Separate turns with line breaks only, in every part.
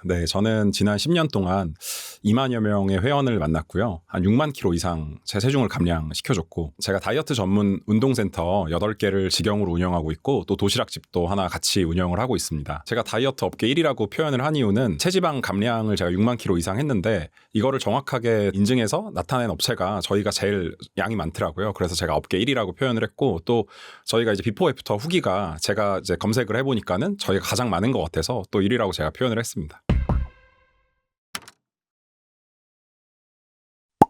네, 저는 지난 10년 동안 2만여 명의 회원을 만났고요. 한 6만 킬로 이상 제 체중을 감량시켜줬고, 제가 다이어트 전문 운동센터 8개를 직영으로 운영하고 있고, 또 도시락집도 하나 같이 운영을 하고 있습니다. 제가 다이어트 업계 1위라고 표현을 한 이유는 체지방 감량을 제가 6만 킬로 이상 했는데, 이거를 정확하게 인증해서 나타낸 업체가 저희가 제일 양이 많더라고요. 그래서 제가 업계 1위라고 표현을 했고, 또 저희가 이제 비포 애프터 후기가 제가 이제 검색을 해보니까는 저희가 가장 많은 것 같아서 또 1위라고 제가 표현을 했습니다.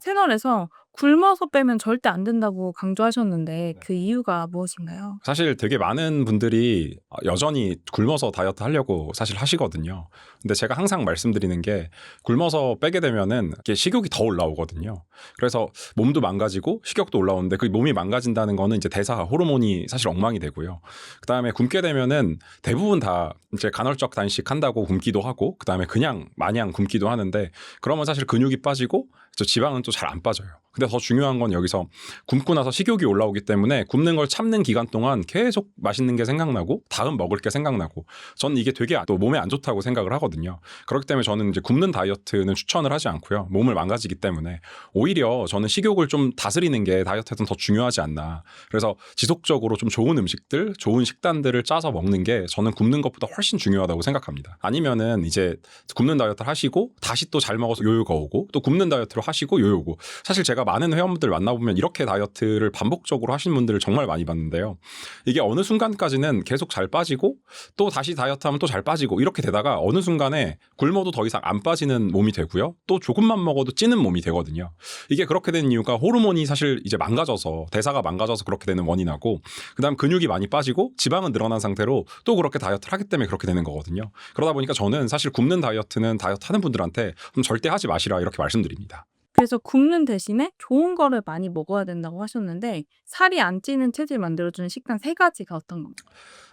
채널에서 굶어서 빼면 절대 안 된다고 강조하셨는데
네.
그 이유가 무엇인가요?
사실 되게 많은 분들이 여전히 굶어서 다이어트 하려고 사실 하시거든요. 근데 제가 항상 말씀드리는 게 굶어서 빼게 되면은 이게 식욕이 더 올라오거든요. 그래서 몸도 망가지고 식욕도 올라오는데 그 몸이 망가진다는 거는 이제 대사 호르몬이 사실 엉망이 되고요. 그다음에 굶게 되면은 대부분 다 이제 간헐적 단식 한다고 굶기도 하고 그다음에 그냥 마냥 굶기도 하는데 그러면 사실 근육이 빠지고 지방은 또 잘 안 빠져요. 근데 더 중요한 건 여기서 굶고 나서 식욕이 올라오기 때문에 굶는 걸 참는 기간 동안 계속 맛있는 게 생각나고 다음 먹을 게 생각나고 저는 이게 되게 또 몸에 안 좋다고 생각을 하거든요. 그렇기 때문에 저는 이제 굶는 다이어트는 추천을 하지 않고요. 몸을 망가지기 때문에 오히려 저는 식욕을 좀 다스리는 게 다이어트에서는 더 중요하지 않나. 그래서 지속적으로 좀 좋은 음식들, 좋은 식단들을 짜서 먹는 게 저는 굶는 것보다 훨씬 중요하다고 생각합니다. 아니면은 이제 굶는 다이어트를 하시고 다시 또 잘 먹어서 요요가 오고 또 굶는 다이어트를 하시고 요요고 사실 제가 많은 회원분들 만나보면 이렇게 다이어트를 반복적으로 하신 분들을 정말 많이 봤는데요. 이게 어느 순간까지는 계속 잘 빠지고 또 다시 다이어트하면 또 잘 빠지고 이렇게 되다가 어느 순간에 굶어도 더 이상 안 빠지는 몸이 되고요. 또 조금만 먹어도 찌는 몸이 되거든요. 이게 그렇게 된 이유가 호르몬이 사실 이제 망가져서 대사가 망가져서 그렇게 되는 원인하고 그다음 근육이 많이 빠지고 지방은 늘어난 상태로 또 그렇게 다이어트를 하기 때문에 그렇게 되는 거거든요. 그러다 보니까 저는 사실 굶는 다이어트는 다이어트 하는 분들한테 좀 절대 하지 마시라 이렇게 말씀드립니다.
그래서 굶는 대신에 좋은 거를 많이 먹어야 된다고 하셨는데 살이 안 찌는 체질 만들어주는 식단 3가지가 어떤 건가요?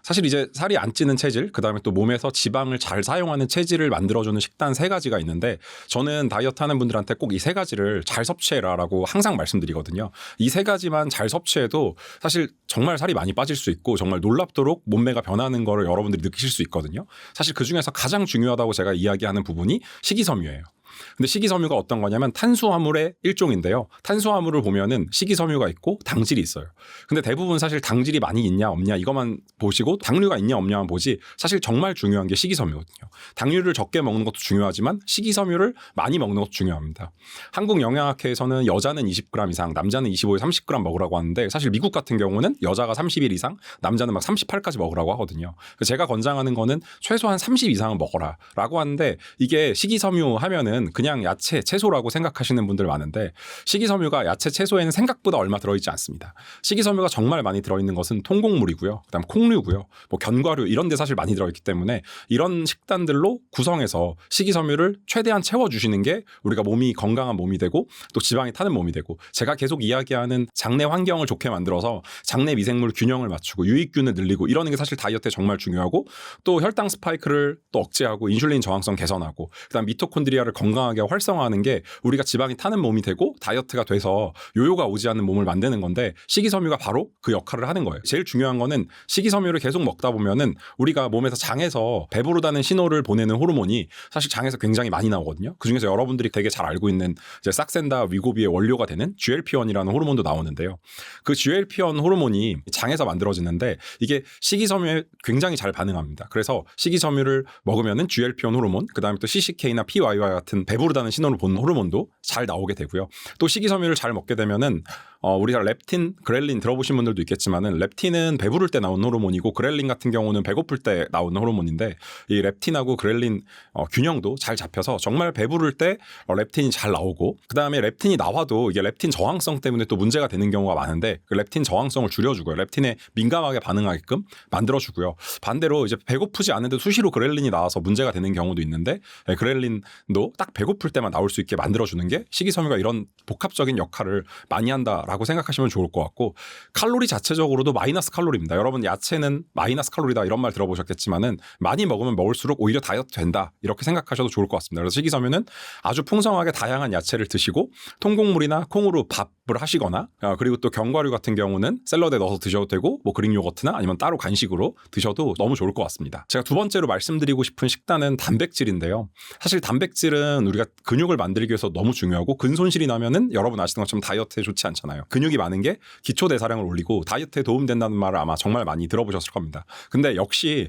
사실 이제 살이 안 찌는 체질, 그다음에 또 몸에서 지방을 잘 사용하는 체질을 만들어주는 식단 3가지가 있는데 저는 다이어트 하는 분들한테 꼭 이 3가지를 잘 섭취해라라고 항상 말씀드리거든요. 이 3가지만 잘 섭취해도 사실 정말 살이 많이 빠질 수 있고 정말 놀랍도록 몸매가 변하는 거를 여러분들이 느끼실 수 있거든요. 사실 그중에서 가장 중요하다고 제가 이야기하는 부분이 식이섬유예요. 근데 식이섬유가 어떤 거냐면 탄수화물의 일종인데요. 탄수화물을 보면은 식이섬유가 있고 당질이 있어요. 근데 대부분 사실 당질이 많이 있냐 없냐 이것만 보시고 당류가 있냐 없냐만 보지 사실 정말 중요한 게 식이섬유거든요. 당류를 적게 먹는 것도 중요하지만 식이섬유를 많이 먹는 것도 중요합니다. 한국영양학회에서는 여자는 20g 이상, 남자는 25에서 30g 먹으라고 하는데 사실 미국 같은 경우는 여자가 30일 이상, 남자는 막 38까지 먹으라고 하거든요. 제가 권장하는 거는 최소한 30 이상은 먹어라라고 하는데 이게 식이섬유 하면은 그냥 야채, 채소라고 생각하시는 분들 많은데 식이섬유가 야채, 채소에는 생각보다 얼마 들어있지 않습니다. 식이섬유가 정말 많이 들어있는 것은 통곡물이고요. 그다음 콩류고요. 뭐 견과류 이런 데 사실 많이 들어있기 때문에 이런 식단들로 구성해서 식이섬유를 최대한 채워주시는 게 우리가 몸이 건강한 몸이 되고 또 지방이 타는 몸이 되고 제가 계속 이야기하는 장내 환경을 좋게 만들어서 장내 미생물 균형을 맞추고 유익균을 늘리고 이러는 게 사실 다이어트에 정말 중요하고 또 혈당 스파이크를 또 억제하고 인슐린 저항성 개선하고 그다음 미토콘드리아를 건강하게 활성화하는 게 우리가 지방이 타는 몸이 되고 다이어트가 돼서 요요가 오지 않는 몸을 만드는 건데 식이섬유가 바로 그 역할을 하는 거예요. 제일 중요한 거는 식이섬유를 계속 먹다 보면은 우리가 몸에서 장에서 배부르다는 신호를 보내는 호르몬이 사실 장에서 굉장히 많이 나오거든요. 그중에서 여러분들이 되게 잘 알고 있는 이제 싹센다 위고비의 원료가 되는 GLP-1이라는 호르몬도 나오는데요. 그 GLP-1 호르몬이 장에서 만들어지는데 이게 식이섬유에 굉장히 잘 반응합니다. 그래서 식이섬유를 먹으면은 GLP-1 호르몬, 그다음에 또 CCK나 PYY 같은 배부르다는 신호를 보는 호르몬도 잘 나오게 되고요. 또 식이섬유를 잘 먹게 되면은 우리가 렙틴, 그렐린 들어보신 분들도 있겠지만은 렙틴은 배부를 때 나오는 호르몬이고 그렐린 같은 경우는 배고플 때 나오는 호르몬인데 이 렙틴하고 그렐린 균형도 잘 잡혀서 정말 배부를 때 렙틴이 잘 나오고 그다음에 렙틴이 나와도 이게 렙틴 저항성 때문에 또 문제가 되는 경우가 많은데 그 렙틴 저항성을 줄여주고요. 렙틴에 민감하게 반응하게끔 만들어주고요. 반대로 이제 배고프지 않은데 수시로 그렐린이 나와서 문제가 되는 경우도 있는데 그렐린도 딱 배고플 때만 나올 수 있게 만들어주는 게 식이섬유가 이런 복합적인 역할을 많이 한다라고 된다라고 생각하시면 좋을 것 같고 칼로리 자체적으로도 마이너스 칼로리입니다. 여러분 야채는 마이너스 칼로리다 이런 말 들어보셨겠지만은 많이 먹으면 먹을수록 오히려 다이어트 된다 이렇게 생각하셔도 좋을 것 같습니다. 그래서 식이섬유는 아주 풍성하게 다양한 야채를 드시고 통곡물이나 콩으로 밥을 하시거나 그리고 또 견과류 같은 경우는 샐러드에 넣어서 드셔도 되고 뭐 그릭 요거트나 아니면 따로 간식으로 드셔도 너무 좋을 것 같습니다. 제가 두 번째로 말씀드리고 싶은 식단은 단백질인데요. 사실 단백질은 우리가 근육을 만들기 위해서 너무 중요하고 근손실이 나면은 여러분 아시는 것처럼 다이어트에 좋지 않잖아요. 근육이 많은 게 기초 대사량을 올리고 다이어트에 도움된다는 말을 아마 정말 많이 들어보셨을 겁니다. 근데 역시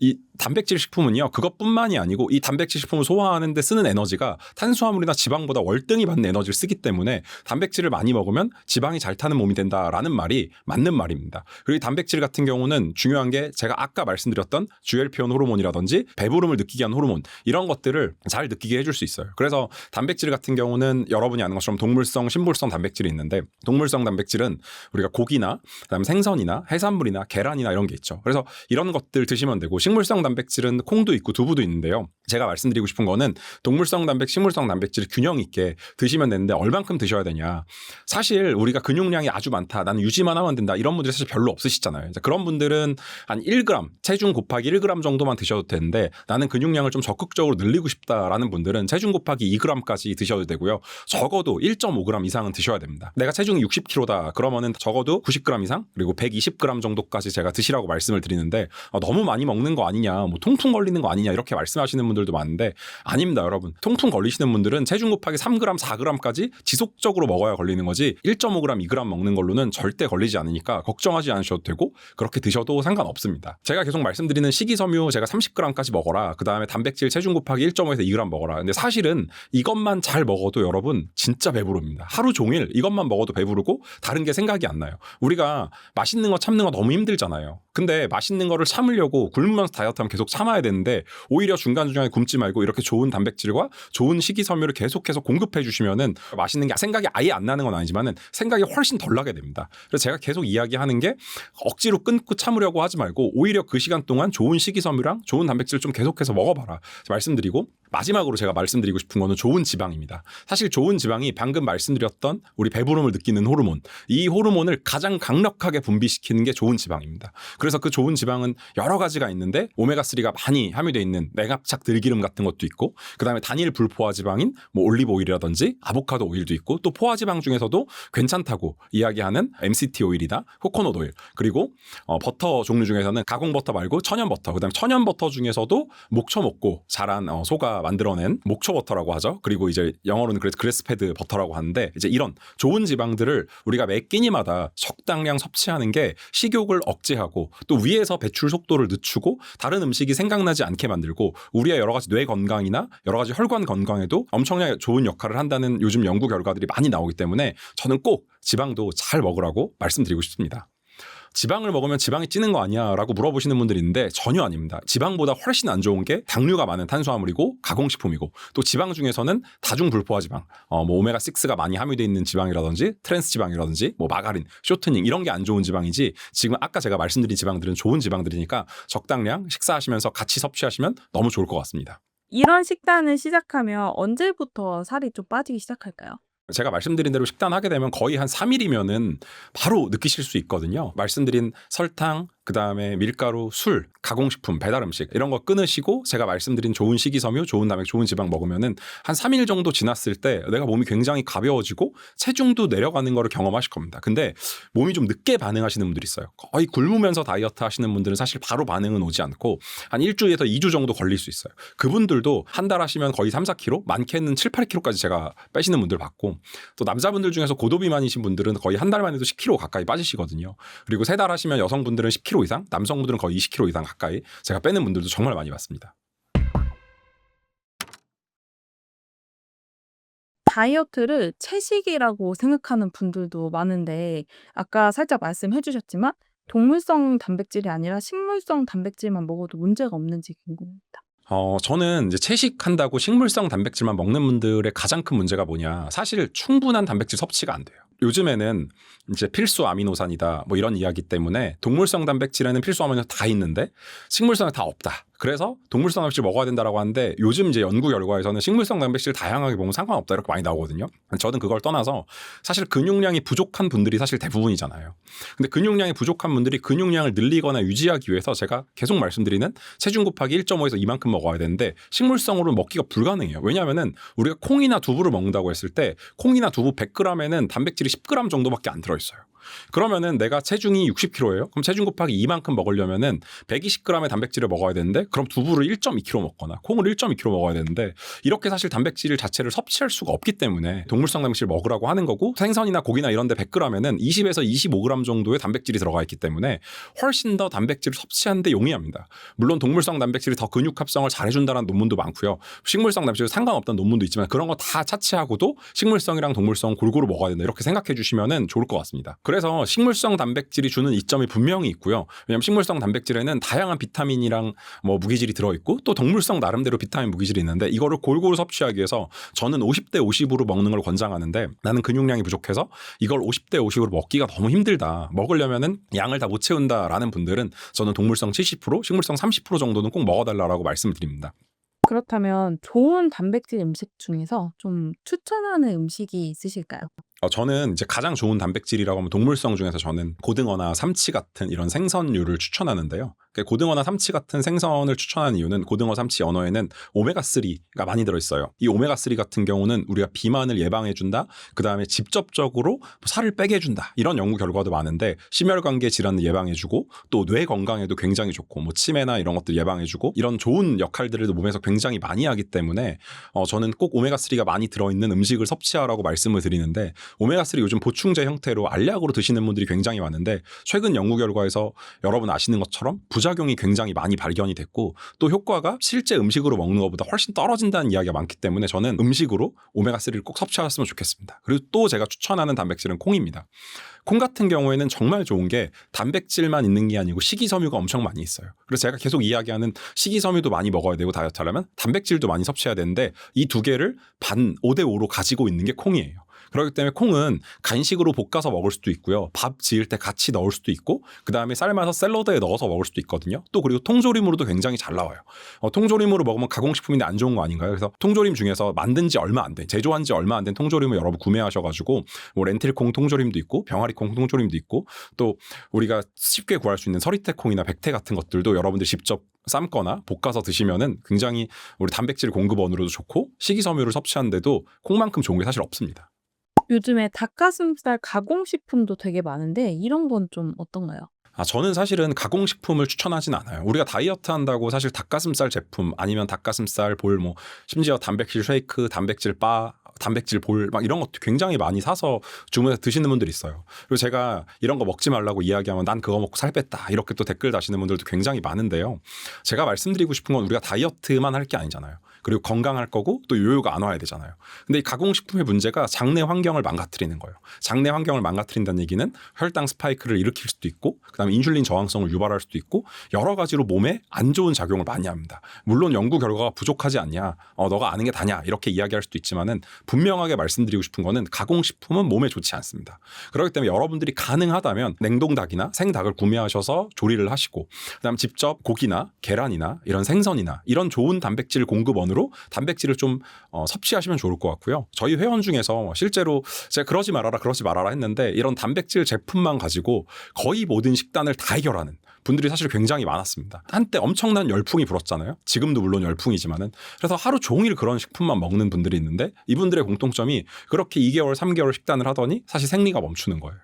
이 단백질 식품은요 그것뿐만이 아니고 이 단백질 식품을 소화하는 데 쓰는 에너지가 탄수화물이나 지방보다 월등히 많은 에너지를 쓰기 때문에 단백질을 많이 먹으면 지방이 잘 타는 몸이 된다라는 말이 맞는 말입니다. 그리고 이 단백질 같은 경우는 중요한 게 제가 아까 말씀드렸던 GLP-1 호르몬이라든지 배부름을 느끼게 하는 호르몬 이런 것들을 잘 느끼게 해줄 수 있어요. 그래서 단백질 같은 경우는 여러분이 아는 것처럼 동물성, 신불성 단백질이 있는데 동물성 단백질은 우리가 고기나 그다음에 생선이나 해산물이나 계란이나 이런 게 있죠. 그래서 이런 것들 드시면 되고 식물성 단백질은 콩도 있고 두부도 있는데요. 제가 말씀드리고 싶은 거는 동물성 단백, 식물성 단백질 균형 있게 드시면 되는데 얼만큼 드셔야 되냐. 사실 우리가 근육량이 아주 많다. 나는 유지만 하면 된다. 이런 분들이 사실 별로 없으시잖아요. 그런 분들은 한 1g, 체중 곱하기 1g 정도만 드셔도 되는데 나는 근육량을 좀 적극적으로 늘리고 싶다라는 분들은 체중 곱하기 2g까지 드셔도 되고요. 적어도 1.5g 이상은 드셔야 됩니다. 내가 체중이 60kg다. 그러면은 적어도 90g 이상 그리고 120g 정도까지 제가 드시라고 말씀을 드리는데 너무 많이 먹는 거 아니냐. 뭐 통풍 걸리는 거 아니냐 이렇게 말씀하시는 분들도 많은데 아닙니다 여러분. 통풍 걸리시는 분들은 체중 곱하기 3g, 4g까지 지속적으로 먹어야 걸리는 거지 1.5g, 2g 먹는 걸로는 절대 걸리지 않으니까 걱정하지 않으셔도 되고 그렇게 드셔도 상관없습니다. 제가 계속 말씀드리는 식이섬유 제가 30g까지 먹어라. 그 다음에 단백질 체중 곱하기 1.5에서 2g 먹어라. 근데 사실은 이것만 잘 먹어도 여러분 진짜 배부릅니다. 하루 종일 이것만 먹어도 배부르고 다른 게 생각이 안 나요. 우리가 맛있는 거 참는 거 너무 힘들잖아요. 근데 맛있는 거를 참으려고 굶으면서 다이어트하면 계속 참아야 되는데 오히려 중간중간에 굶지 말고 이렇게 좋은 단백질과 좋은 식이섬유를 계속해서 공급해 주시면은 맛있는 게 생각이 아예 안 나는 건 아니지만은 생각이 훨씬 덜 나게 됩니다. 그래서 제가 계속 이야기하는 게 억지로 끊고 참으려고 하지 말고 오히려 그 시간 동안 좋은 식이섬유랑 좋은 단백질을 좀 계속해서 먹어봐라 말씀드리고 마지막으로 제가 말씀드리고 싶은 거는 좋은 지방입니다. 사실 좋은 지방이 방금 말씀드렸던 우리 배부름을 느끼는 호르몬 이 호르몬을 가장 강력하게 분비시키는 게 좋은 지방입니다. 그래서 그 좋은 지방은 여러 가지가 있는데 오메가3가 많이 함유되어 있는 맥압착 들기름 같은 것도 있고 그다음에 단일 불포화 지방인 뭐 올리브 오일이라든지 아보카도 오일도 있고 또 포화 지방 중에서도 괜찮다고 이야기하는 MCT 오일이나 코코넛 오일 그리고 버터 종류 중에서는 가공 버터 말고 천연 버터 그다음에 천연 버터 중에서도 목초 먹고 자란 소가 만들어낸 목초 버터라고 하죠. 그리고 이제 영어로는 그래서 그래스패드 버터라고 하는데 이제 이런 좋은 지방들을 우리가 매 끼니마다 적당량 섭취하는 게 식욕을 억제하고 또 위에서 배출 속도를 늦추고 다른 음식이 생각나지 않게 만들고 우리의 여러 가지 뇌 건강이나 여러 가지 혈관 건강에도 엄청나게 좋은 역할을 한다는 요즘 연구 결과들이 많이 나오기 때문에 저는 꼭 지방도 잘 먹으라고 말씀드리고 싶습니다. 지방을 먹으면 지방이 찌는 거 아니야 라고 물어보시는 분들이 있는데 전혀 아닙니다. 지방보다 훨씬 안 좋은 게 당류가 많은 탄수화물이고 가공식품이고 또 지방 중에서는 다중불포화 지방 뭐 오메가6가 많이 함유되어 있는 지방이라든지 트랜스 지방이라든지 뭐 마가린, 쇼트닝 이런 게 안 좋은 지방이지 지금 아까 제가 말씀드린 지방들은 좋은 지방들이니까 적당량 식사하시면서 같이 섭취하시면 너무 좋을 것 같습니다.
이런 식단을 시작하면 언제부터 살이 좀 빠지기 시작할까요?
제가 말씀드린 대로 식단하게 되면 거의 한 3일이면은 바로 느끼실 수 있거든요. 말씀드린 설탕, 그다음에 밀가루, 술, 가공식품, 배달음식 이런 거 끊으시고 제가 말씀드린 좋은 식이섬유, 좋은 단백, 좋은 지방 먹으면은 한 3일 정도 지났을 때 내가 몸이 굉장히 가벼워지고 체중도 내려가는 거를 경험하실 겁니다. 근데 몸이 좀 늦게 반응하시는 분들이 있어요. 거의 굶으면서 다이어트 하시는 분들은 사실 바로 반응은 오지 않고 한 일주일에서 2주 정도 걸릴 수 있어요. 그분들도 한 달 하시면 거의 3, 4kg, 많게는 7, 8kg까지 제가 빼시는 분들 봤고 또 남자분들 중에서 고도 비만이신 분들은 거의 한 달만 해도 10kg 가까이 빠지시거든요. 그리고 3달 하시면 여성분들은 10kg 이상, 남성분들은 거의 20kg 이상 가까이 제가 빼는 분들도 정말 많이 봤습니다.
다이어트를 채식이라고 생각하는 분들도 많은데 아까 살짝 말씀해 주셨지만 동물성 단백질이 아니라 식물성 단백질만 먹어도 문제가 없는지 궁금합니다.
저는 이제 채식한다고 식물성 단백질만 먹는 분들의 가장 큰 문제가 뭐냐. 사실 충분한 단백질 섭취가 안 돼요. 요즘에는 이제 필수 아미노산이다 뭐 이런 이야기 때문에 동물성 단백질에는 필수 아미노산 다 있는데 식물성에 다 없다. 그래서 동물성 단백질 먹어야 된다라고 하는데 요즘 이제 연구 결과에서는 식물성 단백질 다양하게 먹으면 상관없다 이렇게 많이 나오거든요. 저는 그걸 떠나서 사실 근육량이 부족한 분들이 사실 대부분이잖아요. 근데 근육량이 부족한 분들이 근육량을 늘리거나 유지하기 위해서 제가 계속 말씀드리는 체중 곱하기 1.5에서 이만큼 먹어야 되는데 식물성으로 먹기가 불가능해요. 왜냐하면은 우리가 콩이나 두부를 먹는다고 했을 때 콩이나 두부 100g에는 단백질이 10g 정도밖에 안 들어있어요. 그러면은 내가 체중이 60kg예요. 그럼 체중 곱하기 이만큼 먹으려면은 120g의 단백질을 먹어야 되는데 그럼 두부를 1.2kg 먹거나 콩을 1.2kg 먹어야 되는데 이렇게 사실 단백질 자체를 섭취할 수가 없기 때문에 동물성 단백질 먹으라고 하는 거고 생선이나 고기나 이런 데 100g에는 20에서 25g 정도의 단백질이 들어가 있기 때문에 훨씬 더 단백질을 섭취하는 데 용이합니다. 물론 동물성 단백질이 더 근육 합성을 잘해준다는 논문도 많고요. 식물성 단백질 상관없다는 논문도 있지만 그런 거 다 차치하고도 식물성이랑 동물성 골고루 먹어야 된다 이렇게 생각해 주시면 좋을 것 같습니다. 그래서 식물성 단백질이 주는 이점이 분명히 있고요. 왜냐하면 식물성 단백질에는 다양한 비타민이랑 뭐 무기질이 들어있고 또 동물성 나름대로 비타민 무기질이 있는데 이거를 골고루 섭취하기 위해서 저는 50대 50으로 먹는 걸 권장하는데 나는 근육량이 부족해서 이걸 50대 50으로 먹기가 너무 힘들다. 먹으려면은 양을 다 못 채운다라는 분들은 저는 동물성 70%, 식물성 30% 정도는 꼭 먹어달라고 말씀을 드립니다.
그렇다면 좋은 단백질 음식 중에서 좀 추천하는 음식이 있으실까요?
저는 이제 가장 좋은 단백질이라고 하면 동물성 중에서 저는 고등어나 삼치 같은 이런 생선류를 추천하는데요. 고등어나 삼치 같은 생선을 추천하는 이유는 고등어, 삼치, 연어에는 오메가3가 많이 들어있어요. 이 오메가3 같은 경우는 우리가 비만을 예방해준다. 그다음에 직접적으로 살을 빼게 해준다. 이런 연구 결과도 많은데 심혈관계 질환을 예방해주고 또 뇌 건강에도 굉장히 좋고 뭐 치매나 이런 것들 예방해주고 이런 좋은 역할들을 몸에서 굉장히 많이 하기 때문에 저는 꼭 오메가3가 많이 들어있는 음식을 섭취하라고 말씀을 드리는데 오메가3 요즘 보충제 형태로 알약으로 드시는 분들이 굉장히 많은데 최근 연구 결과에서 여러분 아시는 것처럼 부작용이 굉장히 많이 발견이 됐고 또 효과가 실제 음식으로 먹는 것보다 훨씬 떨어진다는 이야기가 많기 때문에 저는 음식으로 오메가3를 꼭 섭취하셨으면 좋겠습니다. 그리고 또 제가 추천하는 단백질은 콩입니다. 콩 같은 경우에는 정말 좋은 게 단백질만 있는 게 아니고 식이섬유가 엄청 많이 있어요. 그래서 제가 계속 이야기하는 식이섬유도 많이 먹어야 되고 다이어트 하려면 단백질도 많이 섭취해야 되는데 이 두 개를 5대5로 가지고 있는 게 콩이에요. 그렇기 때문에 콩은 간식으로 볶아서 먹을 수도 있고요. 밥 지을 때 같이 넣을 수도 있고 그다음에 삶아서 샐러드에 넣어서 먹을 수도 있거든요. 또 그리고 통조림으로도 굉장히 잘 나와요. 통조림으로 먹으면 가공식품인데 안 좋은 거 아닌가요? 그래서 통조림 중에서 만든 지 얼마 안 된, 제조한 지 얼마 안 된 통조림을 여러분 구매하셔가지고 뭐 렌틸콩 통조림도 있고 병아리콩 통조림도 있고 또 우리가 쉽게 구할 수 있는 서리태콩이나 백태 같은 것들도 여러분들 직접 삶거나 볶아서 드시면은 굉장히 우리 단백질 공급원으로도 좋고 식이섬유를 섭취하는데도 콩만큼 좋은 게 사실 없습니다.
요즘에 닭가슴살 가공식품도 되게 많은데 이런 건 좀 어떤가요?
저는 사실은 가공식품을 추천하진 않아요. 우리가 다이어트 한다고 사실 닭가슴살 제품 아니면 닭가슴살 볼 뭐 심지어 단백질 쉐이크, 단백질 바, 단백질 볼 막 이런 것도 굉장히 많이 사서 주문해서 드시는 분들이 있어요. 그리고 제가 이런 거 먹지 말라고 이야기하면 난 그거 먹고 살 뺐다 이렇게 또 댓글 다시는 분들도 굉장히 많은데요. 제가 말씀드리고 싶은 건 우리가 다이어트만 할 게 아니잖아요. 그리고 건강할 거고 또 요요가 안 와야 되잖아요. 근데 이 가공식품의 문제가 장내 환경을 망가뜨리는 거예요. 장내 환경을 망가뜨린다는 얘기는 혈당 스파이크를 일으킬 수도 있고 그다음에 인슐린 저항성을 유발할 수도 있고 여러 가지로 몸에 안 좋은 작용을 많이 합니다. 물론 연구 결과가 부족하지 않냐, 너가 아는 게 다냐 이렇게 이야기할 수도 있지만은 분명하게 말씀드리고 싶은 거는 가공식품은 몸에 좋지 않습니다. 그렇기 때문에 여러분들이 가능하다면 냉동닭이나 생닭을 구매하셔서 조리를 하시고 그다음 직접 고기나 계란이나 이런 생선이나 이런 좋은 단백질 공급원으로 단백질을 좀 섭취하시면 좋을 것 같고요. 저희 회원 중에서 실제로 제가 그러지 말아라 했는데 이런 단백질 제품만 가지고 거의 모든 식단을 다 해결하는 분들이 사실 굉장히 많았습니다. 한때 엄청난 열풍이 불었잖아요. 지금도 물론 열풍이지만은. 그래서 하루 종일 그런 식품만 먹는 분들이 있는데 이분들의 공통점이 그렇게 2개월, 3개월 식단을 하더니 사실 생리가 멈추는 거예요.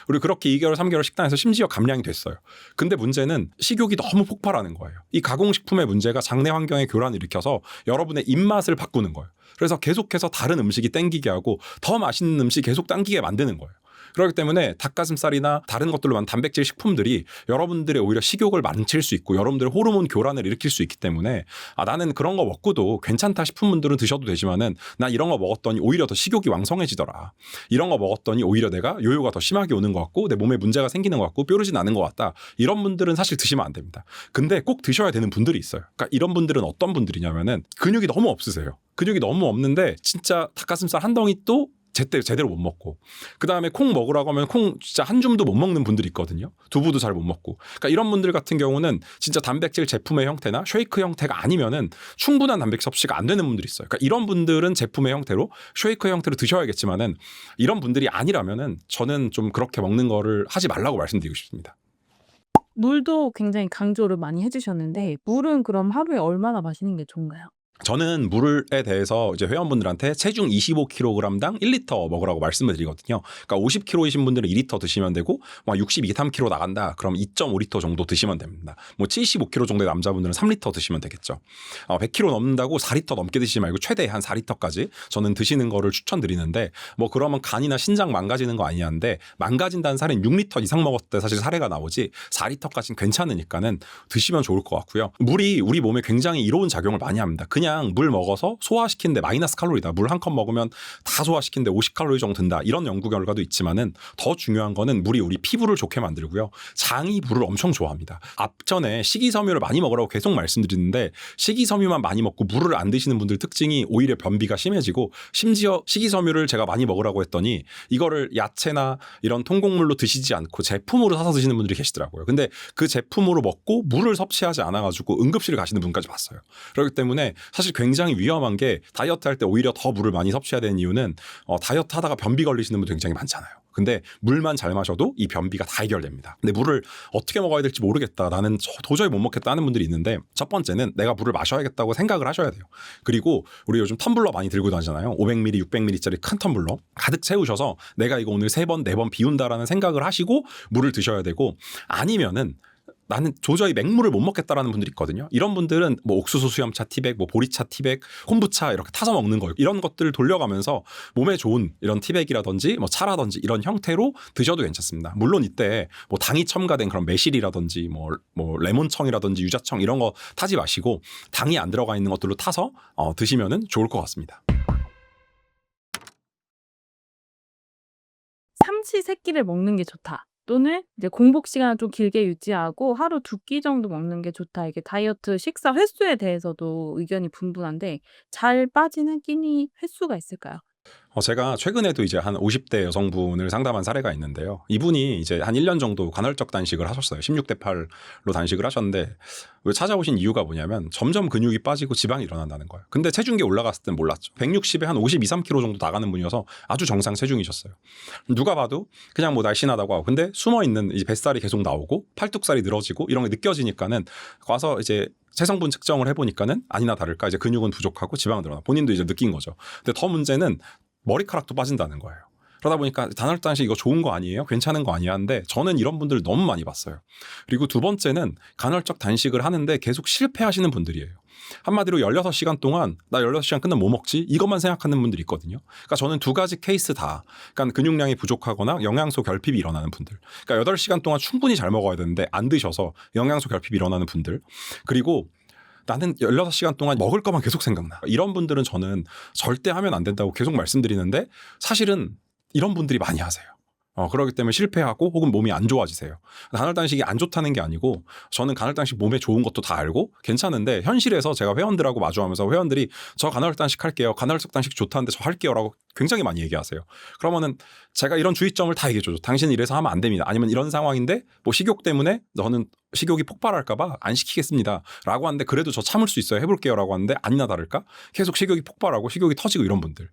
그리고 그렇게 2개월, 3개월 식단에서 심지어 감량이 됐어요. 근데 문제는 식욕이 너무 폭발하는 거예요. 이 가공식품의 문제가 장내 환경의 교란을 일으켜서 여러분의 입맛을 바꾸는 거예요. 그래서 계속해서 다른 음식이 땡기게 하고 더 맛있는 음식 계속 당기게 만드는 거예요. 그렇기 때문에 닭가슴살이나 다른 것들로 만든 단백질 식품들이 여러분들의 오히려 식욕을 망칠 수 있고 여러분들의 호르몬 교란을 일으킬 수 있기 때문에 나는 그런 거 먹고도 괜찮다 싶은 분들은 드셔도 되지만은 나 이런 거 먹었더니 오히려 더 식욕이 왕성해지더라. 이런 거 먹었더니 오히려 내가 요요가 더 심하게 오는 것 같고 내 몸에 문제가 생기는 것 같고 뾰루지 나는 것 같다. 이런 분들은 사실 드시면 안 됩니다. 근데 꼭 드셔야 되는 분들이 있어요. 그러니까 이런 분들은 어떤 분들이냐면은 근육이 너무 없으세요. 근육이 너무 없는데 진짜 닭가슴살 한 덩이 또 제대로 못 먹고 그다음에 콩 먹으라고 하면 콩 진짜 한 줌도 못 먹는 분들이 있거든요. 두부도 잘 못 먹고. 그러니까 이런 분들 같은 경우는 진짜 단백질 제품의 형태나 쉐이크 형태가 아니면은 충분한 단백질 섭취가 안 되는 분들이 있어요. 그러니까 이런 분들은 제품의 형태로 쉐이크 형태로 드셔야겠지만은 이런 분들이 아니라면은 저는 좀 그렇게 먹는 거를 하지 말라고 말씀드리고 싶습니다.
물도 굉장히 강조를 많이 해주셨는데 물은 그럼 하루에 얼마나 마시는 게 좋은가요?
저는 물에 대해서 이제 회원분들한테 체중 25kg당 1리터 먹으라고 말씀을 드리거든요. 그러니까 50kg이신 분들은 2리터 드시면 되고, 막 62, 3kg 나간다. 그럼 2.5리터 정도 드시면 됩니다. 뭐 75kg 정도의 남자분들은 3리터 드시면 되겠죠. 100kg 넘는다고 4리터 넘게 드시지 말고 최대 한 4리터까지 저는 드시는 거를 추천드리는데, 뭐 그러면 간이나 신장 망가지는 거 아니한데, 망가진다는 사례는 6리터 이상 먹었을 때 사실 사례가 나오지 4리터까지는 괜찮으니까는 드시면 좋을 것 같고요. 물이 우리 몸에 굉장히 이로운 작용을 많이 합니다. 그냥 물 먹어서 소화시키는데 마이너스 칼로리다. 물 한 컵 먹으면 다 소화시키는데 50칼로리 정도 든다. 이런 연구 결과도 있지만은 더 중요한 거는 물이 우리 피부를 좋게 만들고요. 장이 물을 엄청 좋아합니다. 앞전에 식이섬유를 많이 먹으라고 계속 말씀드리는데 식이섬유만 많이 먹고 물을 안 드시는 분들 특징이 오히려 변비가 심해지고, 심지어 식이섬유를 제가 많이 먹으라고 했더니 이거를 야채나 이런 통곡물로 드시지 않고 제품으로 사서 드시는 분들이 계시더라고요. 근데 그 제품으로 먹고 물을 섭취하지 않아가지고 응급실을 가시는 분까지 봤어요. 그렇기 때문에 사실 굉장히 위험한 게, 다이어트 할 때 오히려 더 물을 많이 섭취해야 되는 이유는 다이어트 하다가 변비 걸리시는 분들 굉장히 많잖아요. 근데 물만 잘 마셔도 이 변비가 다 해결됩니다. 근데 물을 어떻게 먹어야 될지 모르겠다, 나는 도저히 못 먹겠다 하는 분들이 있는데, 첫 번째는 내가 물을 마셔야겠다고 생각을 하셔야 돼요. 그리고 우리 요즘 텀블러 많이 들고 다니잖아요. 500ml, 600ml짜리 큰 텀블러 가득 채우셔서 내가 이거 오늘 3번, 4번 비운다라는 생각을 하시고 물을 드셔야 되고, 아니면은 나는 도저히 맹물을 못 먹겠다라는 분들이 있거든요. 이런 분들은 뭐 옥수수 수염차 티백, 뭐 보리차 티백, 콤부차 이렇게 타서 먹는 거, 이런 것들을 돌려가면서 몸에 좋은 이런 티백이라든지 뭐 차라든지 이런 형태로 드셔도 괜찮습니다. 물론 이때 뭐 당이 첨가된 그런 매실이라든지 뭐 레몬청이라든지 유자청 이런 거 타지 마시고 당이 안 들어가 있는 것들로 타서 드시면은 좋을 것 같습니다.
삼시 세끼를 먹는 게 좋다. 또는 이제 공복 시간을 좀 길게 유지하고 하루 2끼 정도 먹는 게 좋다. 이게 다이어트 식사 횟수에 대해서도 의견이 분분한데 잘 빠지는 끼니 횟수가 있을까요?
제가 최근에도 이제 한 50대 여성분을 상담한 사례가 있는데요. 이분이 이제 한 1년 정도 간헐적 단식을 하셨어요. 16대 8로 단식을 하셨는데, 왜 찾아오신 이유가 뭐냐면 점점 근육이 빠지고 지방이 일어난다는 거예요. 근데 체중계 올라갔을 땐 몰랐죠. 160에 한 52, 3kg 정도 나가는 분이어서 아주 정상 체중이셨어요. 누가 봐도 그냥 뭐 날씬하다고 하고, 근데 숨어있는 이 뱃살이 계속 나오고 팔뚝살이 늘어지고 이런 게 느껴지니까는 와서 이제 체성분 측정을 해보니까는 아니나 다를까 이제 근육은 부족하고 지방은 늘어나. 본인도 이제 느낀 거죠. 근데 더 문제는 머리카락도 빠진다는 거예요. 그러다 보니까 단헐 단식 이거 좋은 거 아니에요? 괜찮은 거 아니야? 하는데 저는 이런 분들 너무 많이 봤어요. 그리고 두 번째는 간헐적 단식을 하는데 계속 실패하시는 분들이에요. 한마디로 16시간 동안 나 16시간 끝나면 뭐 먹지? 이것만 생각하는 분들이 있거든요. 그러니까 저는 두 가지 케이스 다, 그러니까 근육량이 부족하거나 영양소 결핍이 일어나는 분들, 그러니까 8시간 동안 충분히 잘 먹어야 되는데 안 드셔서 영양소 결핍이 일어나는 분들, 그리고 나는 16시간 동안 먹을 것만 계속 생각나, 이런 분들은 저는 절대 하면 안 된다고 계속 말씀드리는데 사실은 이런 분들이 많이 하세요. 그렇기 때문에 실패하고 혹은 몸이 안 좋아지세요. 간헐단식이 안 좋다는 게 아니고, 저는 간헐단식 몸에 좋은 것도 다 알고 괜찮은데, 현실에서 제가 회원들하고 마주하면서 회원들이 저 간헐단식 할게요, 간헐적 단식 좋다는데 저 할게요 라고 굉장히 많이 얘기하세요. 그러면은 제가 이런 주의점을 다 얘기해줘죠. 당신은 이래서 하면 안 됩니다. 아니면 이런 상황인데 뭐 식욕 때문에 저는 식욕이 폭발할까 봐 안 시키겠습니다 라고 하는데, 그래도 저 참을 수 있어요, 해볼게요 라고 하는데 아니나 다를까 계속 식욕이 폭발하고 식욕이 터지고 이런 분들.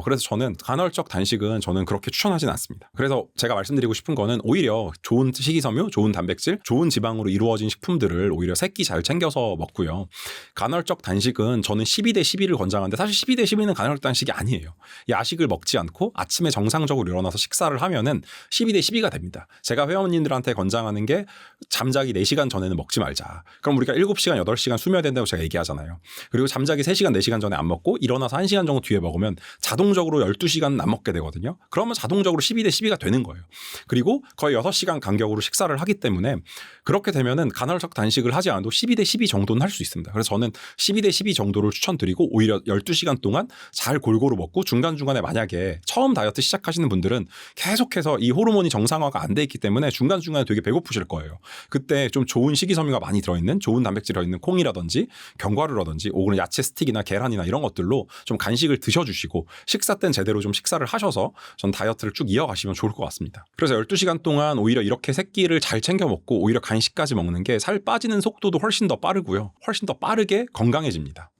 그래서 저는 간헐적 단식은 저는 그렇게 추천하진 않습니다. 그래서 제가 말씀드리고 싶은 거는 오히려 좋은 식이섬유, 좋은 단백질, 좋은 지방으로 이루어진 식품들을 오히려 새끼 잘 챙겨서 먹고요. 간헐적 단식은 저는 12대 12를 권장하는데, 사실 12대 12는 간헐적 단식이 아니에요. 야식을 먹지 않고 아침에 정상적으로 일어나서 식사를 하면은 12대 12가 됩니다. 제가 회원님들한테 권장하는 게 잠자기 4시간 전에는 먹지 말자. 그럼 우리가 7시간, 8시간 숨어야 된다고 제가 얘기하잖아요. 그리고 잠자기 3시간, 4시간 전에 안 먹고 일어나서 1시간 정도 뒤에 먹으면 자동적으로 12시간 안 먹게 되거든요. 그러면 자동적으로 12대 12가 되는 거예요. 그리고 거의 6시간 간격으로 식사를 하기 때문에 그렇게 되면은 간헐적 단식을 하지 않아도 12대 12 정도는 할 수 있습니다. 그래서 저는 12대 12 정도를 추천드리고, 오히려 12시간 동안 잘 골고루 먹고 중간중간에 중간에 만약에 처음 다이어트 시작하시는 분들은 계속해서 이 호르몬이 정상화가 안 돼 있기 때문에 중간중간에 되게 배고프실 거예요. 그때 좀 좋은 식이섬유가 많이 들어있는 좋은 단백질이 들어있는 콩이라든지 견과류라든지 혹은 야채 스틱이나 계란이나 이런 것들로 좀 간식을 드셔주시고 식사 때는 제대로 좀 식사를 하셔서 전 다이어트를 쭉 이어가시면 좋을 것 같습니다. 그래서 12시간 동안 오히려 이렇게 세 끼를 잘 챙겨 먹고 오히려 간식까지 먹는 게 살 빠지는 속도도 훨씬 더 빠르고요. 훨씬 더 빠르게 건강해집니다.